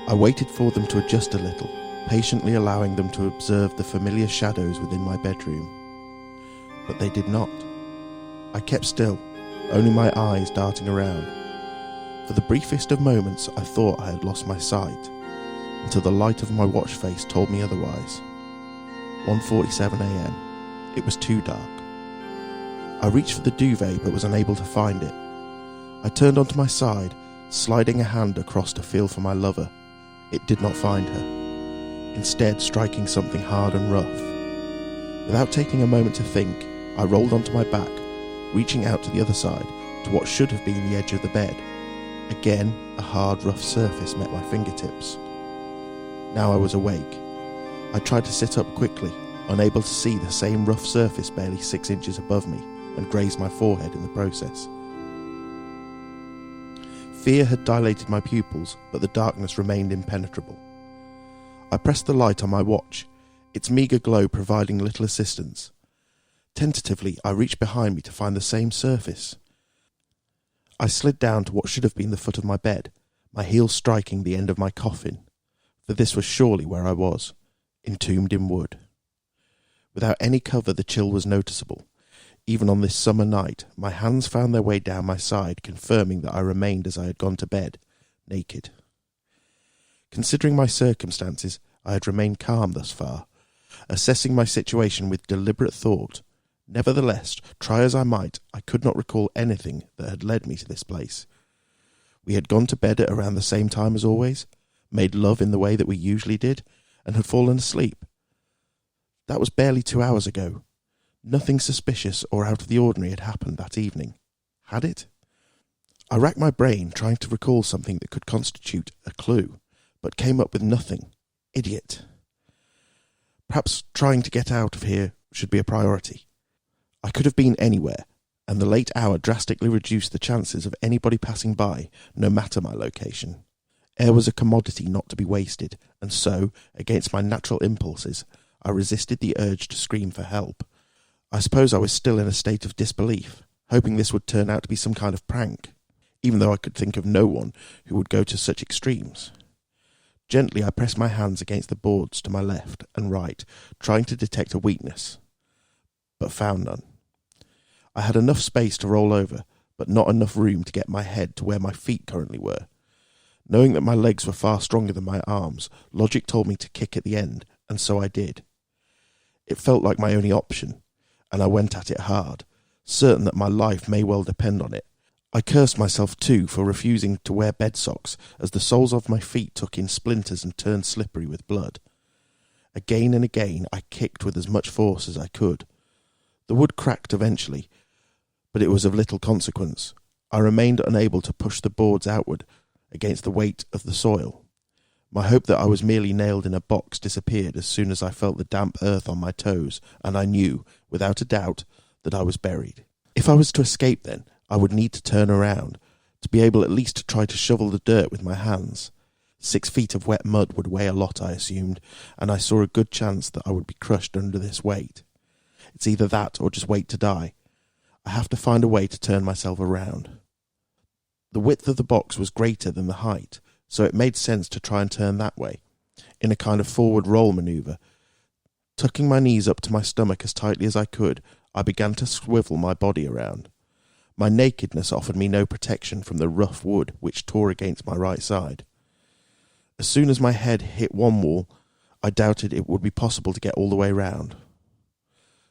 I waited for them to adjust a little, patiently allowing them to observe the familiar shadows within my bedroom. But they did not. I kept still, only my eyes darting around. For the briefest of moments I thought I had lost my sight, until the light of my watch face told me otherwise. 1:47 a.m. It was too dark. I reached for the duvet but was unable to find it. I turned onto my side, sliding a hand across to feel for my lover. It did not find her, instead striking something hard and rough. Without taking a moment to think, I rolled onto my back, reaching out to the other side, to what should have been the edge of the bed. Again, a hard, rough surface met my fingertips. Now I was awake. I tried to sit up quickly, unable to see the same rough surface barely 6 inches above me, and grazed my forehead in the process. Fear had dilated my pupils, but the darkness remained impenetrable. I pressed the light on my watch, its meagre glow providing little assistance. Tentatively, I reached behind me to find the same surface. I slid down to what should have been the foot of my bed, my heel striking the end of my coffin, for this was surely where I was, entombed in wood. Without any cover, the chill was noticeable. Even on this summer night, my hands found their way down my side, confirming that I remained as I had gone to bed, naked. Considering my circumstances, I had remained calm thus far, assessing my situation with deliberate thought. Nevertheless, try as I might, I could not recall anything that had led me to this place. We had gone to bed at around the same time as always, made love in the way that we usually did, and had fallen asleep. That was barely 2 hours ago. Nothing suspicious or out of the ordinary had happened that evening. Had it? I racked my brain, trying to recall something that could constitute a clue, but came up with nothing. Idiot. Perhaps trying to get out of here should be a priority. I could have been anywhere, and the late hour drastically reduced the chances of anybody passing by, no matter my location. Air was a commodity not to be wasted, and so, against my natural impulses, I resisted the urge to scream for help. I suppose I was still in a state of disbelief, hoping this would turn out to be some kind of prank, even though I could think of no one who would go to such extremes. Gently I pressed my hands against the boards to my left and right, trying to detect a weakness, but found none. I had enough space to roll over, but not enough room to get my head to where my feet currently were. Knowing that my legs were far stronger than my arms, logic told me to kick at the end, and so I did. It felt like my only option, and I went at it hard, certain that my life may well depend on it. I cursed myself too for refusing to wear bed socks, as the soles of my feet took in splinters and turned slippery with blood. Again and again I kicked with as much force as I could. The wood cracked eventually, but it was of little consequence. I remained unable to push the boards outward against the weight of the soil. My hope that I was merely nailed in a box disappeared as soon as I felt the damp earth on my toes, and I knew, without a doubt, that I was buried. If I was to escape then, I would need to turn around, to be able at least to try to shovel the dirt with my hands. 6 feet of wet mud would weigh a lot, I assumed, and I saw a good chance that I would be crushed under this weight. It's either that or just wait to die. I have to find a way to turn myself around. The width of the box was greater than the height, so it made sense to try and turn that way, in a kind of forward roll manoeuvre. Tucking my knees up to my stomach as tightly as I could, I began to swivel my body around. My nakedness offered me no protection from the rough wood which tore against my right side. As soon as my head hit one wall, I doubted it would be possible to get all the way round.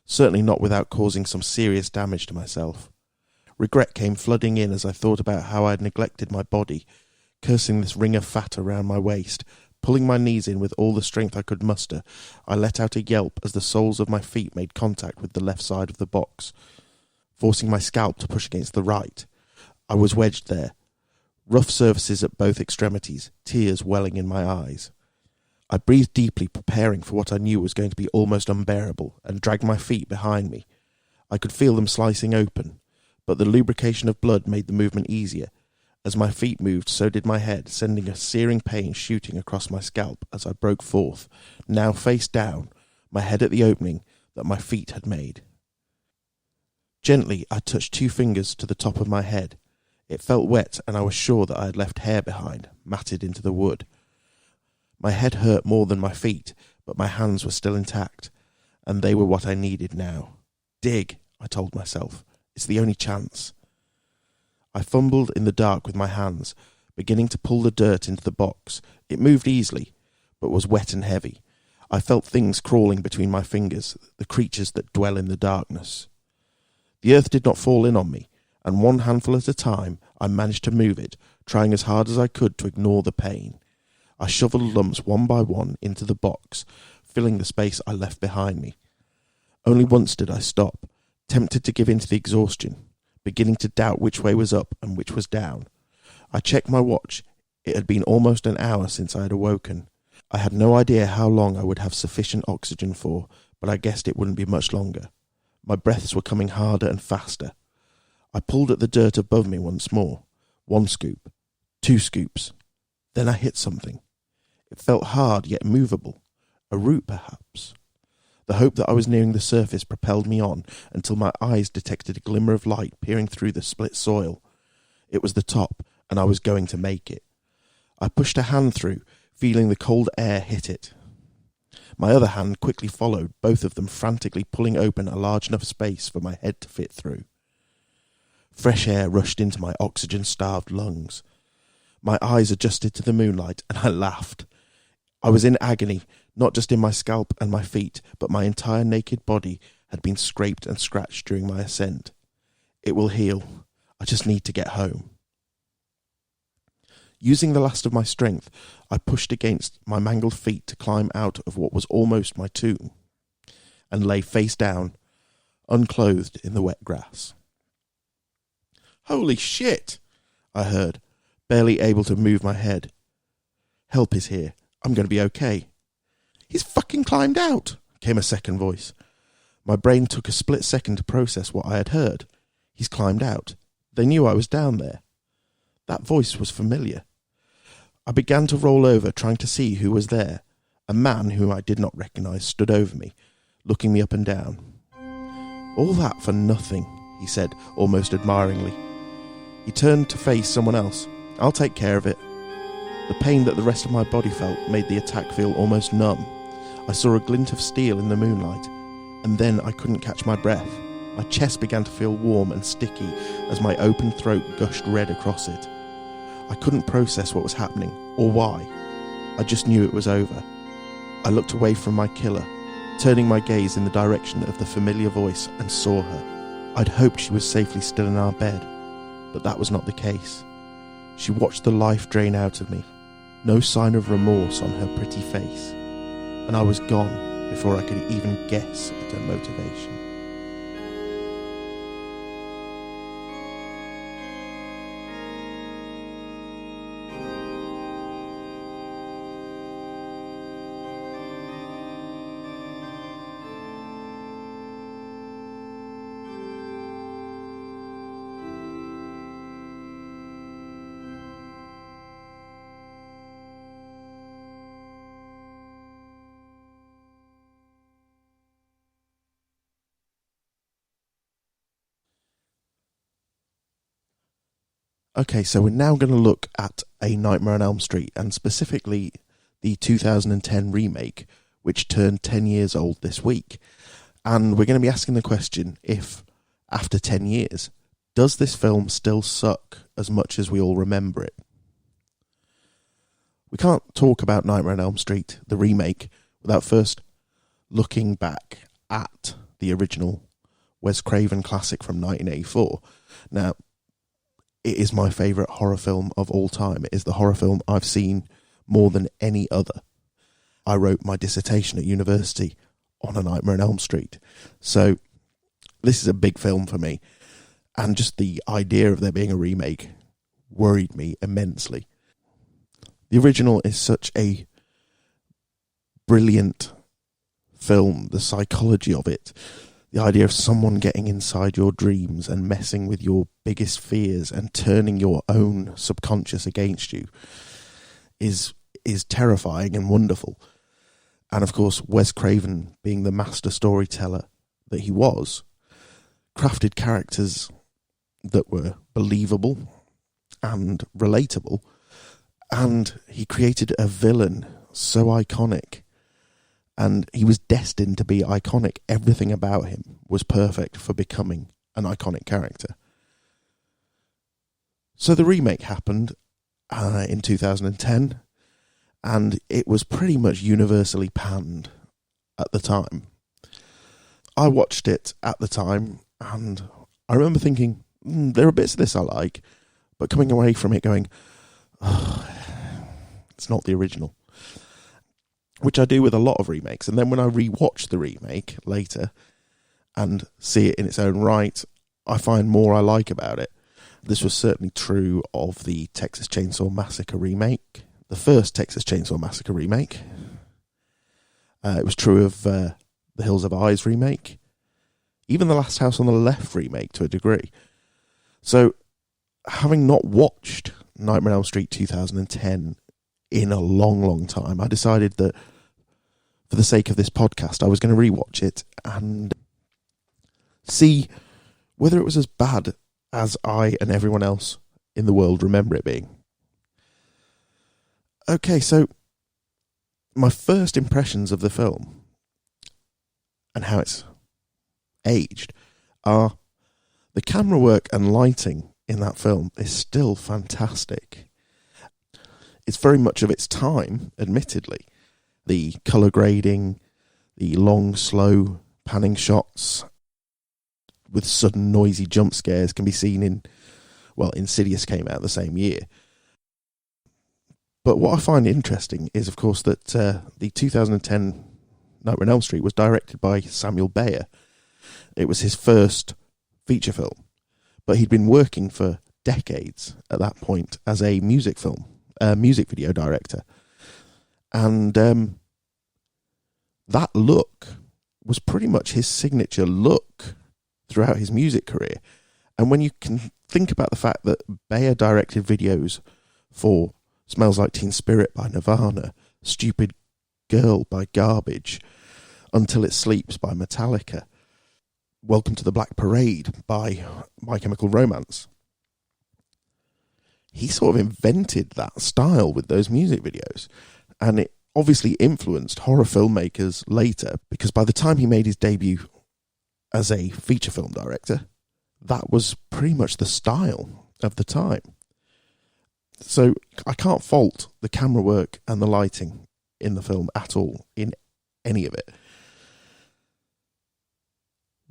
Certainly not without causing some serious damage to myself. Regret came flooding in as I thought about how I had neglected my body, cursing this ring of fat around my waist. Pulling my knees in with all the strength I could muster, I let out a yelp as the soles of my feet made contact with the left side of the box, forcing my scalp to push against the right. I was wedged there, rough surfaces at both extremities, tears welling in my eyes. I breathed deeply, preparing for what I knew was going to be almost unbearable, and dragged my feet behind me. I could feel them slicing open, but the lubrication of blood made the movement easier. As my feet moved, so did my head, sending a searing pain shooting across my scalp as I broke forth, now face down, my head at the opening that my feet had made. Gently, I touched 2 fingers to the top of my head. It felt wet, and I was sure that I had left hair behind, matted into the wood. My head hurt more than my feet, but my hands were still intact, and they were what I needed now. Dig, I told myself. It's the only chance. I fumbled in the dark with my hands, beginning to pull the dirt into the box. It moved easily, but was wet and heavy. I felt things crawling between my fingers, the creatures that dwell in the darkness. The earth did not fall in on me, and one handful at a time I managed to move it, trying as hard as I could to ignore the pain. I shoveled lumps one by one into the box, filling the space I left behind me. Only once did I stop, tempted to give in to the exhaustion, beginning to doubt which way was up and which was down. I checked my watch. It had been almost an hour since I had awoken. I had no idea how long I would have sufficient oxygen for, but I guessed it wouldn't be much longer. My breaths were coming harder and faster. I pulled at the dirt above me once more. 1 scoop, 2 scoops. Then I hit something. It felt hard yet movable. A root, perhaps. The hope that I was nearing the surface propelled me on until my eyes detected a glimmer of light peering through the split soil. It was the top, and I was going to make it. I pushed a hand through, feeling the cold air hit it. My other hand quickly followed, both of them frantically pulling open a large enough space for my head to fit through. Fresh air rushed into my oxygen-starved lungs. My eyes adjusted to the moonlight, and I laughed. I was in agony, not just in my scalp and my feet, but my entire naked body had been scraped and scratched during my ascent. It will heal. I just need to get home. Using the last of my strength, I pushed against my mangled feet to climb out of what was almost my tomb, and lay face down, unclothed in the wet grass. "Holy shit!" I heard, barely able to move my head. "Help is here. I'm going to be okay." "He's fucking climbed out," came a second voice. My brain took a split second to process what I had heard. He's climbed out. They knew I was down there. That voice was familiar. I began to roll over, trying to see who was there. A man whom I did not recognise stood over me, looking me up and down. "All that for nothing," he said, almost admiringly. He turned to face someone else. "I'll take care of it." The pain that the rest of my body felt made the attack feel almost numb. I saw a glint of steel in the moonlight, and then I couldn't catch my breath. My chest began to feel warm and sticky as my open throat gushed red across it. I couldn't process what was happening, or why. I just knew it was over. I looked away from my killer, turning my gaze in the direction of the familiar voice, and saw her. I'd hoped she was safely still in our bed, but that was not the case. She watched the life drain out of me, no sign of remorse on her pretty face, and I was gone before I could even guess at her motivation. Okay, so we're now going to look at A Nightmare on Elm Street, and specifically the 2010 remake, which turned 10 years old this week. And we're going to be asking the question, if, after 10 years, does this film still suck as much as we all remember it? We can't talk about Nightmare on Elm Street, the remake, without first looking back at the original Wes Craven classic from 1984. Now, it is my favourite horror film of all time. It is the horror film I've seen more than any other. I wrote my dissertation at university on A Nightmare on Elm Street. So this is a big film for me. And just the idea of there being a remake worried me immensely. The original is such a brilliant film. The psychology of it, the idea of someone getting inside your dreams and messing with your biggest fears and turning your own subconscious against you is terrifying and wonderful. And of course, Wes Craven, being the master storyteller that he was, crafted characters that were believable and relatable, and he created a villain so iconic. And he was destined to be iconic. Everything about him was perfect for becoming an iconic character. So the remake happened in 2010, and it was pretty much universally panned at the time. I watched it at the time, and I remember thinking, there are bits of this I like, but coming away from it going, oh, it's not the original. Which I do with a lot of remakes. And then when I rewatch the remake later and see it in its own right, I find more I like about it. This was certainly true of the Texas Chainsaw Massacre remake, the first Texas Chainsaw Massacre remake. It was true of the Hills Have Eyes remake, even the Last House on the Left remake to a degree. So, having not watched Nightmare on Elm Street 2010 in a long, long time, I decided that for the sake of this podcast, I was going to rewatch it and see whether it was as bad as I and everyone else in the world remember it being. Okay, so my first impressions of the film and how it's aged are the camera work and lighting in that film is still fantastic. It's very much of its time, admittedly. The colour grading, the long, slow panning shots with sudden noisy jump scares can be seen in, well, Insidious came out the same year. But what I find interesting is, of course, that the 2010 Nightmare on Elm Street was directed by Samuel Bayer. It was his first feature film, but he'd been working for decades at that point as a music video director. And that look was pretty much his signature look throughout his music career. And when you can think about the fact that Bayer directed videos for Smells Like Teen Spirit by Nirvana, Stupid Girl by Garbage, Until It Sleeps by Metallica, Welcome to the Black Parade by My Chemical Romance, he sort of invented that style with those music videos. And it obviously influenced horror filmmakers later, because by the time he made his debut as a feature film director, that was pretty much the style of the time. So I can't fault the camera work and the lighting in the film at all, in any of it.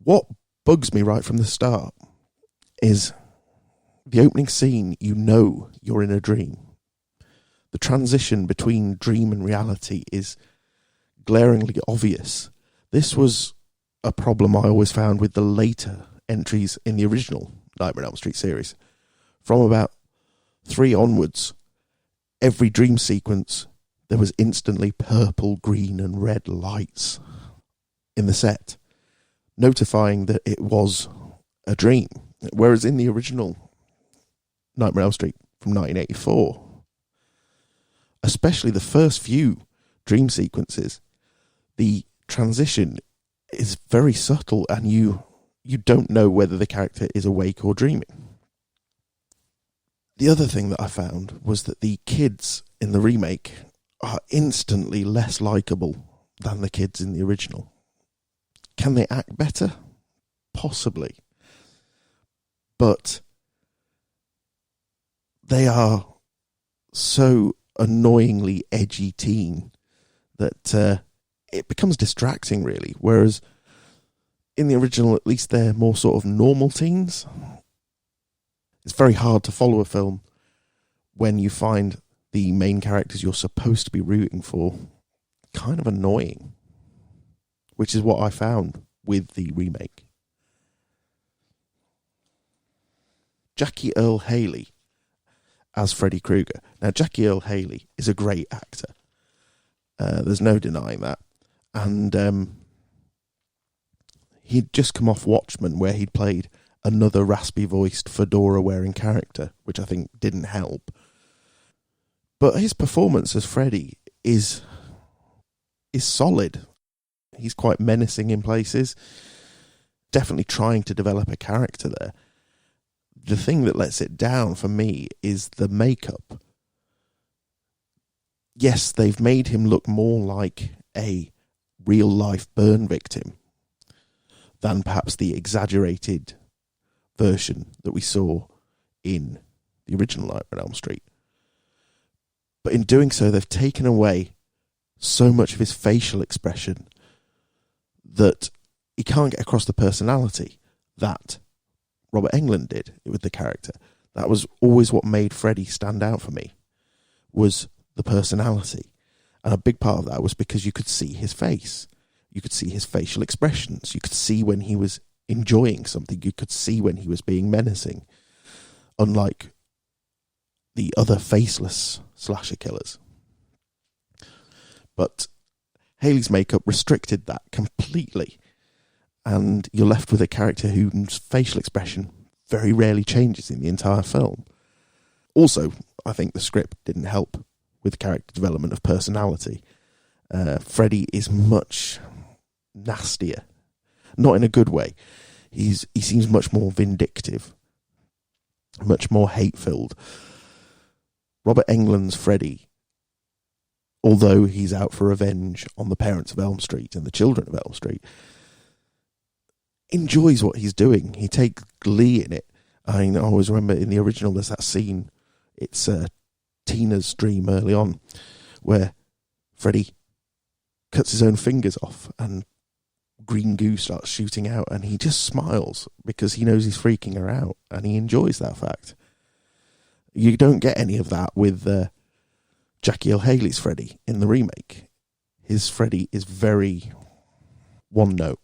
What bugs me right from the start is the opening scene. You know you're in a dream. The transition between dream and reality is glaringly obvious. This was a problem I always found with the later entries in the original Nightmare on Elm Street series. From about 3 onwards, every dream sequence, there was instantly purple, green and red lights in the set, notifying that it was a dream. Whereas in the original Nightmare on Elm Street from 1984, especially the first few dream sequences, the transition is very subtle and you don't know whether the character is awake or dreaming. The other thing that I found was that the kids in the remake are instantly less likeable than the kids in the original. Can they act better? Possibly. But they are so annoyingly edgy teen that it becomes distracting, really. Whereas in the original, at least they're more sort of normal teens. It's very hard to follow a film when you find the main characters you're supposed to be rooting for kind of annoying, which is what I found with the remake. Jackie Earle Haley as Freddy Krueger. Now, Jackie Earle Haley is a great actor. There's no denying that. And he'd just come off Watchmen, where he'd played another raspy-voiced, fedora-wearing character, which I think didn't help. But his performance as Freddy is solid. He's quite menacing in places. Definitely trying to develop a character there. The thing that lets it down for me is the makeup. Yes, they've made him look more like a real-life burn victim than perhaps the exaggerated version that we saw in the original Nightmare on Elm Street. But in doing so, they've taken away so much of his facial expression that he can't get across the personality that Robert Englund did with the character. That was always what made Freddy stand out for me, was the personality. And a big part of that was because you could see his face. You could see his facial expressions. You could see when he was enjoying something. You could see when he was being menacing. Unlike the other faceless slasher killers. But Haley's makeup restricted that completely. And you're left with a character whose facial expression very rarely changes in the entire film. Also, I think the script didn't help with character development of personality. Freddy is much nastier. Not in a good way. He seems much more vindictive. Much more hate-filled. Robert Englund's Freddy although he's out for revenge on the parents of Elm Street and the children of Elm Street, enjoys what he's doing. He takes glee in it. I always remember in the original there's that scene, it's Tina's dream early on, where Freddy cuts his own fingers off and green goo starts shooting out, and he just smiles because he knows he's freaking her out, and he enjoys that fact. You don't get any of that with Jackie Earle Haley's Freddy in the remake. His Freddy is very one note.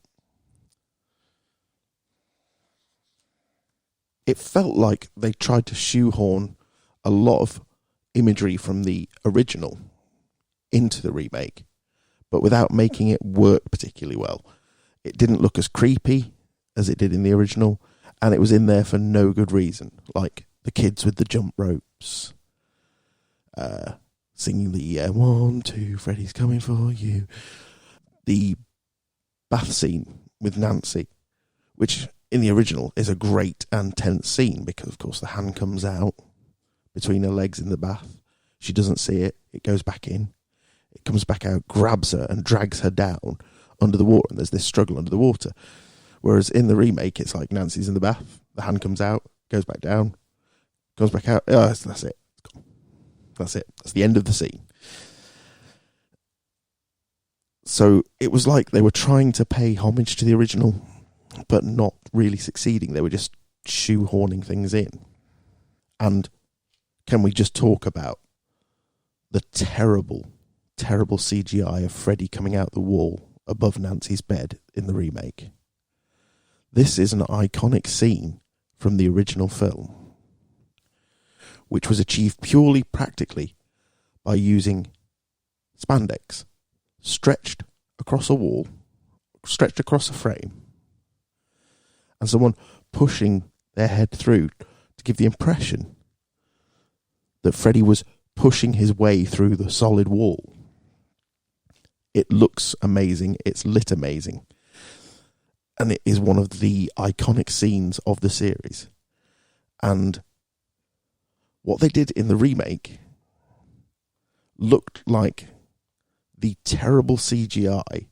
It felt like they tried to shoehorn a lot of imagery from the original into the remake, but without making it work particularly well. It didn't look as creepy as it did in the original, and it was in there for no good reason, like the kids with the jump ropes, singing the 1, 2, Freddy's coming for you. The bath scene with Nancy, which in the original is a great and tense scene because, of course, the hand comes out between her legs in the bath. She doesn't see it. It goes back in. It comes back out, grabs her and drags her down under the water, and there's this struggle under the water. Whereas in the remake, it's like Nancy's in the bath, the hand comes out, goes back down, comes back out. Oh, that's it. That's it. That's the end of the scene. So it was like they were trying to pay homage to the original, but not really succeeding. They were just shoehorning things in. And can we just talk about the terrible, terrible CGI of Freddy coming out the wall above Nancy's bed in the remake? This is an iconic scene from the original film, which was achieved purely practically by using spandex stretched across a wall, stretched across a frame, and someone pushing their head through to give the impression that Freddy was pushing his way through the solid wall. It looks amazing, it's lit amazing, and it is one of the iconic scenes of the series. And what they did in the remake looked like the terrible CGI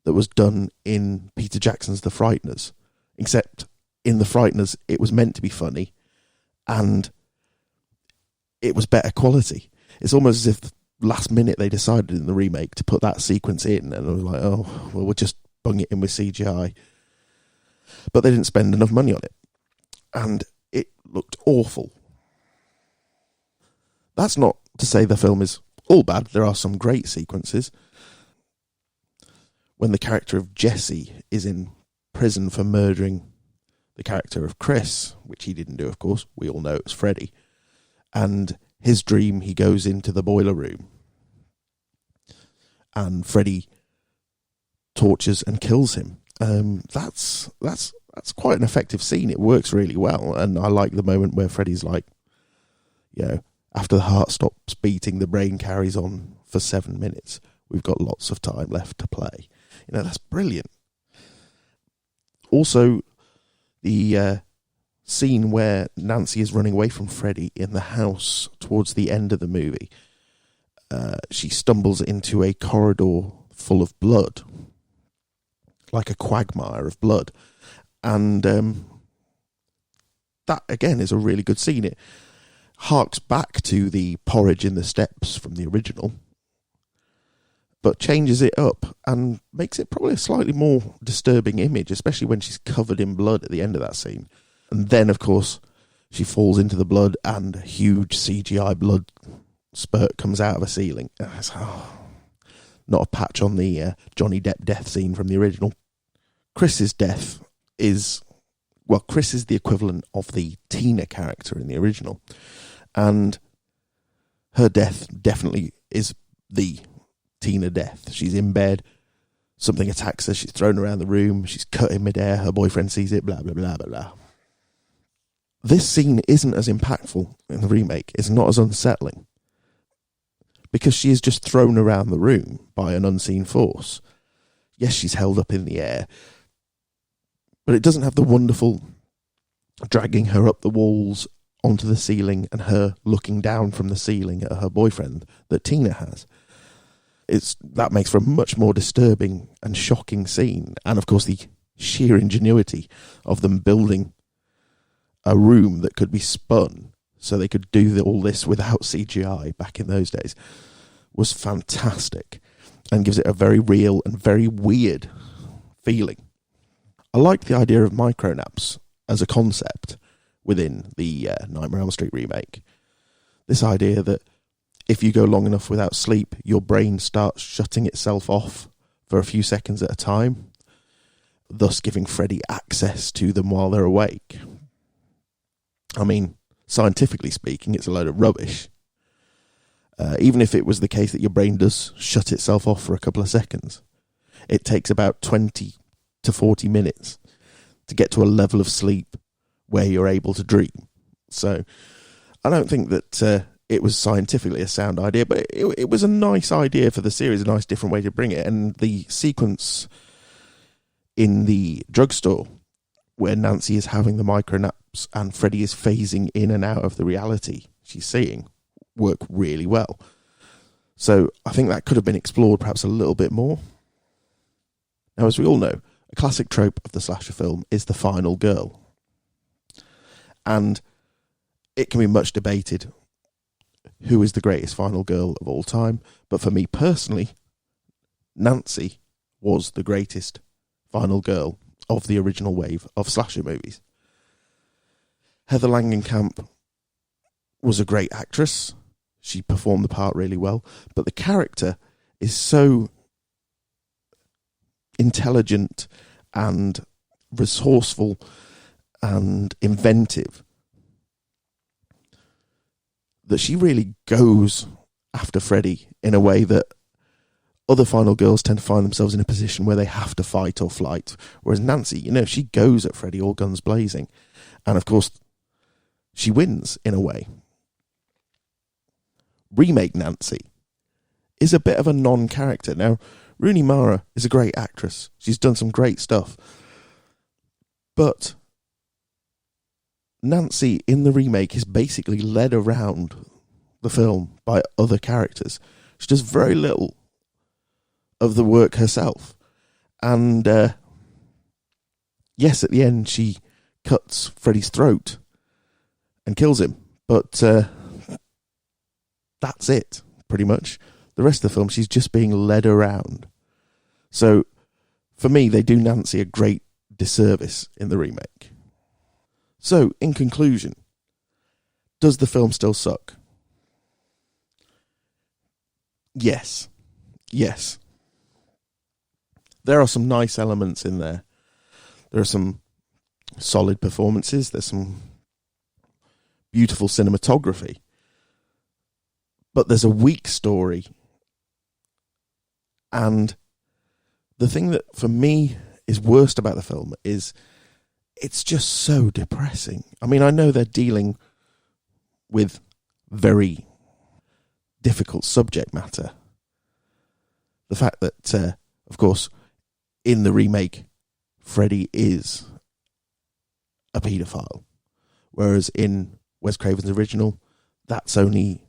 that was done in Peter Jackson's The Frighteners, except in The Frighteners it was meant to be funny and it was better quality. It's almost as if last minute they decided in the remake to put that sequence in, and it was like, oh, well, we'll just bung it in with CGI. But they didn't spend enough money on it, and it looked awful. That's not to say the film is all bad. There are some great sequences. When the character of Jesse is in prison for murdering the character of Chris, which he didn't do, of course, we all know it was Freddy, and his dream, he goes into the boiler room and Freddy tortures and kills him. That's quite an effective scene. It works really well, and I like the moment where Freddy's like, you know, after the heart stops beating, the brain carries on for 7 minutes. We've got lots of time left to play. You know, that's brilliant. Also, the scene where Nancy is running away from Freddy in the house towards the end of the movie. She stumbles into a corridor full of blood, like a quagmire of blood. And that, again, is a really good scene. It harks back to the porridge in the steps from the original, but changes it up and makes it probably a slightly more disturbing image, especially when she's covered in blood at the end of that scene. And then, of course, she falls into the blood and a huge CGI blood spurt comes out of a ceiling. Not a patch on the Johnny Depp death scene from the original. Chris's death is, well, Chris is the equivalent of the Tina character in the original. And her death definitely is the Tina death. She's in bed, something attacks her, she's thrown around the room, she's cut in midair, her boyfriend sees it, blah, blah, blah, blah, blah. This scene isn't as impactful in the remake, it's not as unsettling, because she is just thrown around the room by an unseen force. Yes, she's held up in the air, but it doesn't have the wonderful dragging her up the walls onto the ceiling and her looking down from the ceiling at her boyfriend that Tina has. that makes for a much more disturbing and shocking scene. And of course, the sheer ingenuity of them building a room that could be spun so they could do all this without CGI back in those days was fantastic, and gives it a very real and very weird feeling. I like the idea of micronaps as a concept within the Nightmare on Elm Street remake. This idea that if you go long enough without sleep, your brain starts shutting itself off for a few seconds at a time, thus giving Freddy access to them while they're awake. I mean, scientifically speaking, it's a load of rubbish. Even if it was the case that your brain does shut itself off for a couple of seconds, it takes about 20 to 40 minutes to get to a level of sleep where you're able to dream. So I don't think that it was scientifically a sound idea, but it was a nice idea for the series, a nice different way to bring it. And the sequence in the drugstore where Nancy is having the micronaps and Freddy is phasing in and out of the reality she's seeing work really well. So I think that could have been explored perhaps a little bit more. Now, as we all know, a classic trope of the slasher film is the final girl. And it can be much debated who is the greatest final girl of all time. But for me personally, Nancy was the greatest final girl of the original wave of slasher movies. Heather Langenkamp was a great actress. She performed the part really well. But the character is so intelligent and resourceful and inventive that she really goes after Freddy in a way that other final girls tend to find themselves in a position where they have to fight or flight. Whereas Nancy, she goes at Freddy all guns blazing. And of course, she wins in a way. Remake Nancy is a bit of a non-character. Now, Rooney Mara is a great actress. She's done some great stuff. But Nancy in the remake is basically led around the film by other characters. She does very little of the work herself. And yes, at the end she cuts Freddy's throat and kills him. But that's it, pretty much. The rest of the film, she's just being led around. So, for me, they do Nancy a great disservice in the remake. So, in conclusion, does the film still suck? Yes. Yes. There are some nice elements in there. There are some solid performances. There's some beautiful cinematography. But there's a weak story. And the thing that, for me, is worst about the film is it's just so depressing. I mean, I know they're dealing with very difficult subject matter. The fact that, of course, in the remake, Freddy is a paedophile. Whereas in Wes Craven's original, that's only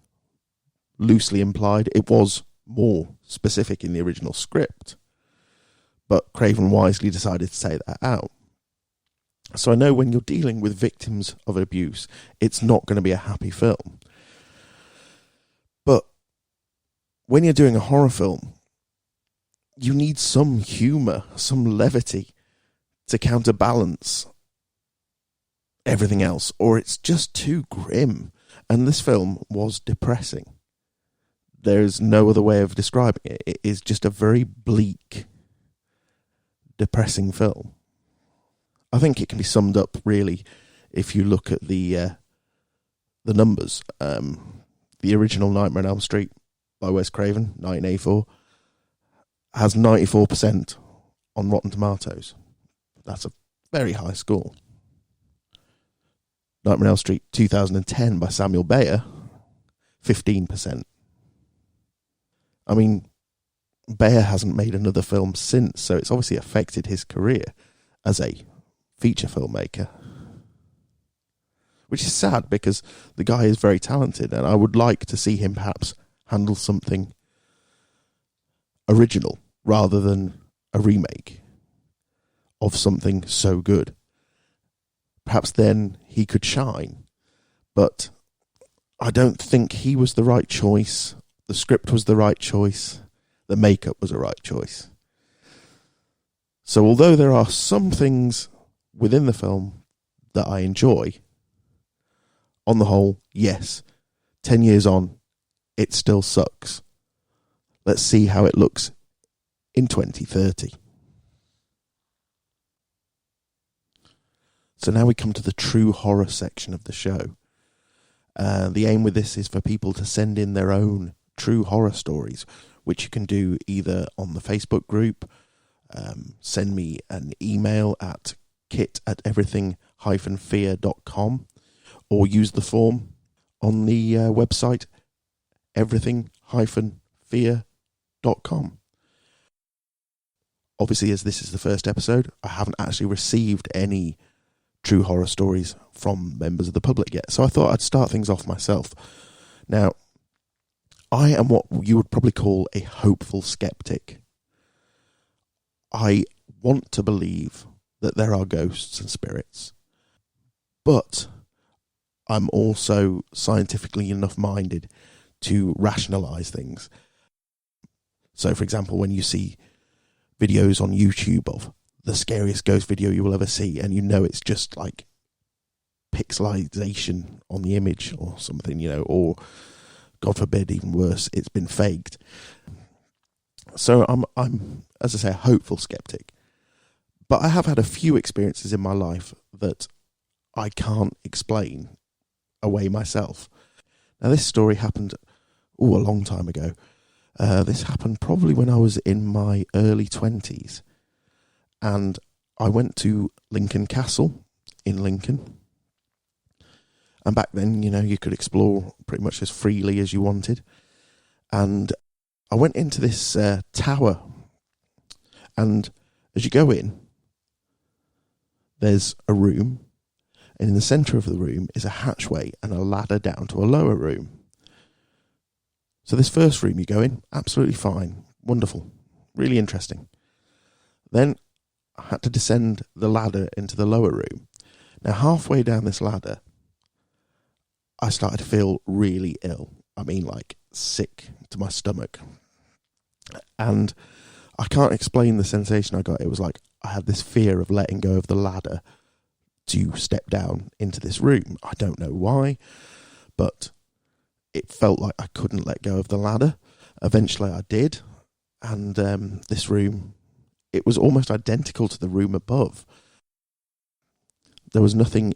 loosely implied. It was more specific in the original script, but Craven wisely decided to say that out. So I know when you're dealing with victims of abuse, it's not going to be a happy film. But when you're doing a horror film, you need some humour, some levity to counterbalance everything else, or it's just too grim. And this film was depressing. There's no other way of describing it. It is just a very bleak, depressing film. I think it can be summed up, really, if you look at the numbers. The original Nightmare on Elm Street by Wes Craven, 1984, has 94% on Rotten Tomatoes. That's a very high score. Nightmare on Elm Street 2010 by Samuel Bayer, 15%. I mean, Bayer hasn't made another film since, so it's obviously affected his career as a feature filmmaker. Which is sad, because the guy is very talented, and I would like to see him perhaps handle something original rather than a remake of something so good, perhaps then he could shine. But I don't think he was the right choice. The script was the right choice. The makeup was the right choice. So although there are some things within the film that I enjoy, on the whole, yes, 10 years on, it still sucks. Let's see how it looks in 2030. So now we come to the true horror section of the show. The aim with this is for people to send in their own true horror stories, which you can do either on the Facebook group, send me an email at kit@everything-fear.com, or use the form on the website everything-fear.com. Obviously, as this is the first episode, I haven't actually received any true horror stories from members of the public yet, so I thought I'd start things off myself. Now, I am what you would probably call a hopeful skeptic. I want to believe that there are ghosts and spirits, but I'm also scientifically enough minded to rationalise things. So, for example, when you see videos on YouTube of the scariest ghost video you will ever see, and you know it's just like pixelization on the image or something, you know, or God forbid, even worse, it's been faked. So I'm, as I say, a hopeful skeptic. But I have had a few experiences in my life that I can't explain away myself. Now, this story happened a long time ago. This happened probably when I was in my early 20s. And I went to Lincoln Castle in Lincoln. And back then, you know, you could explore pretty much as freely as you wanted. And I went into this tower. And as you go in, there's a room. And in the centre of the room is a hatchway and a ladder down to a lower room. So this first room you go in, absolutely fine, wonderful, really interesting. Then I had to descend the ladder into the lower room. Now, halfway down this ladder, I started to feel really ill. I mean, like, sick to my stomach. And I can't explain the sensation I got. It was like I had this fear of letting go of the ladder to step down into this room. I don't know why, but it felt like I couldn't let go of the ladder. Eventually I did, and this room, it was almost identical to the room above. There was nothing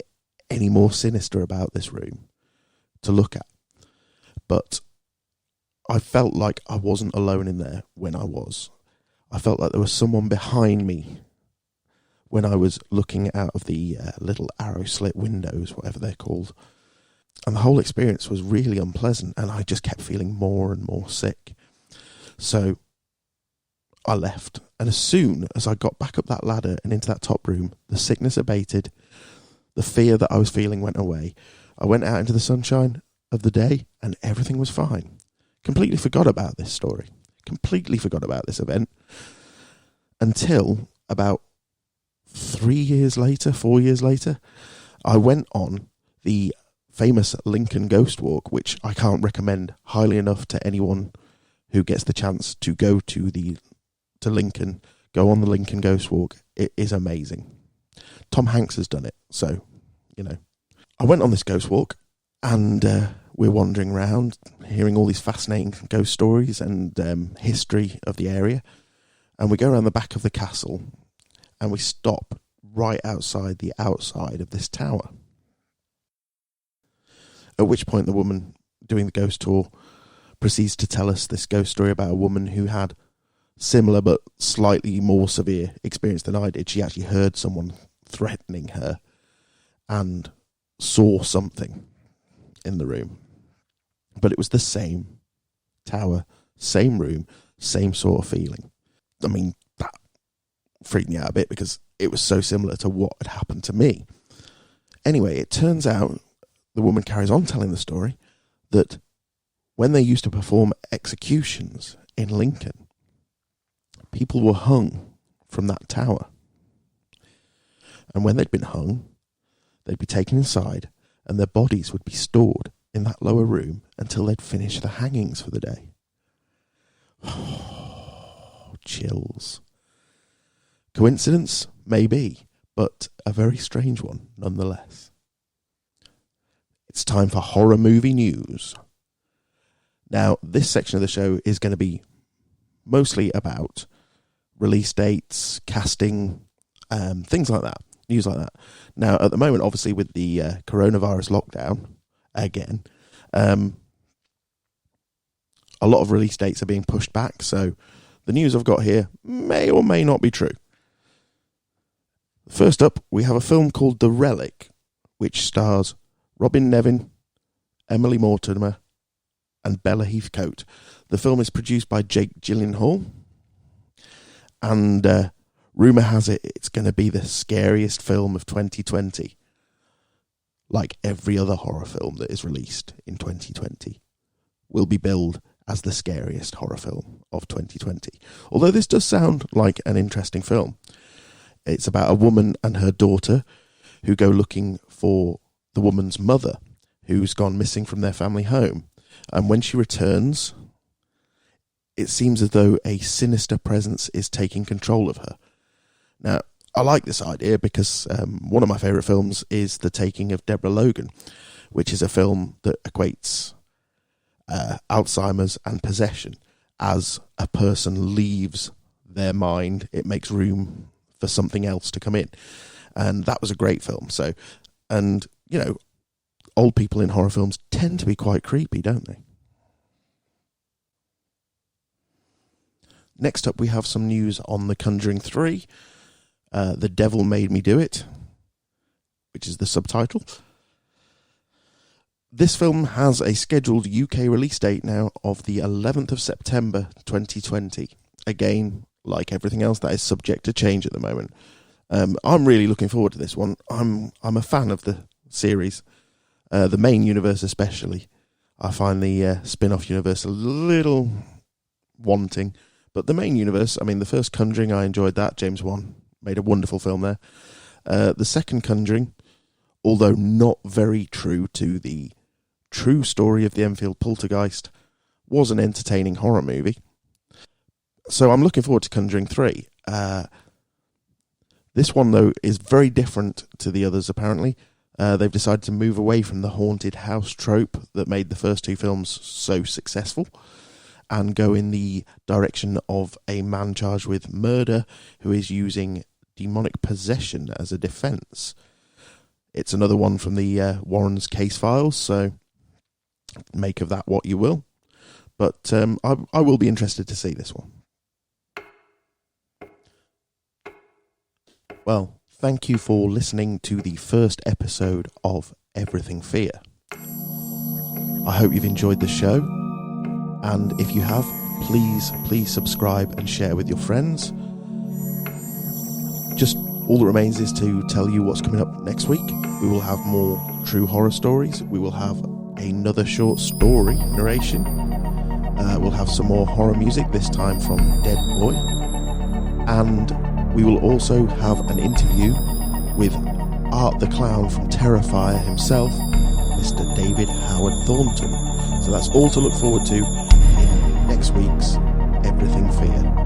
any more sinister about this room to look at, but I felt like I wasn't alone in there when I was. I felt like there was someone behind me when I was looking out of the little arrow slit windows, whatever they're called. And the whole experience was really unpleasant, and I just kept feeling more and more sick. So I left, and as soon as I got back up that ladder and into that top room, the sickness abated, the fear that I was feeling went away. I went out into the sunshine of the day, and everything was fine. Completely forgot about this story. Completely forgot about this event. Until about 4 years later, I went on the famous Lincoln Ghost Walk, which I can't recommend highly enough to anyone who gets the chance to go to Lincoln. Go on the Lincoln Ghost Walk. It is amazing. Tom Hanks has done it, so, you know. I went on this ghost walk, and we're wandering around, hearing all these fascinating ghost stories and history of the area. And we go around the back of the castle, and we stop right outside the outside of this tower. At which point the woman doing the ghost tour proceeds to tell us this ghost story about a woman who had similar but slightly more severe experience than I did. She actually heard someone threatening her and saw something in the room. But it was the same tower, same room, same sort of feeling. I mean, that freaked me out a bit because it was so similar to what had happened to me. Anyway, it turns out, the woman carries on telling the story, that when they used to perform executions in Lincoln, people were hung from that tower. And when they'd been hung, they'd be taken inside and their bodies would be stored in that lower room until they'd finished the hangings for the day. Chills. Coincidence? Maybe, but a very strange one nonetheless. It's time for horror movie news. Now, this section of the show is going to be mostly about release dates, casting, things like that, news like that. Now, at the moment, obviously, with the coronavirus lockdown, again, a lot of release dates are being pushed back, so the news I've got here may or may not be true. First up, we have a film called The Relic, which stars Robin Nevin, Emily Mortimer, and Bella Heathcote. The film is produced by Jake Gyllenhaal, and rumour has it it's going to be the scariest film of 2020. Like every other horror film that is released in 2020 will be billed as the scariest horror film of 2020. Although this does sound like an interesting film. It's about a woman and her daughter who go looking for the woman's mother, who's gone missing from their family home. And when she returns, it seems as though a sinister presence is taking control of her. Now, I like this idea because one of my favourite films is The Taking of Deborah Logan, which is a film that equates Alzheimer's and possession. As a person leaves their mind, it makes room for something else to come in. And that was a great film. So, and, you know, old people in horror films tend to be quite creepy, don't they? Next up, we have some news on The Conjuring 3. The Devil Made Me Do It, which is the subtitle. This film has a scheduled UK release date now of the 11th of September 2020. Again, like everything else, that is subject to change at the moment. I'm really looking forward to this one. I'm a fan of the series, the main universe especially. I find the spin-off universe a little wanting, but the main universe, I mean, the first Conjuring, I enjoyed that. James Wan made a wonderful film there. The second Conjuring, although not very true to the true story of the Enfield Poltergeist, was an entertaining horror movie. So I'm looking forward to Conjuring 3. This one, though, is very different to the others, apparently. They've decided to move away from the haunted house trope that made the first two films so successful and go in the direction of a man charged with murder who is using demonic possession as a defence. It's another one from the Warren's case files, so make of that what you will. But I will be interested to see this one. Well, thank you for listening to the first episode of Everything Fear. I hope you've enjoyed the show, and if you have, please subscribe and share with your friends. Just all that remains is to tell you what's coming up next week. We will have more true horror stories. We will have another short story narration. We'll have some more horror music, this time from Dead Boy. And we will also have an interview with Art the Clown from Terrifier himself, Mr. David Howard Thornton. So that's all to look forward to in next week's Everything Fear.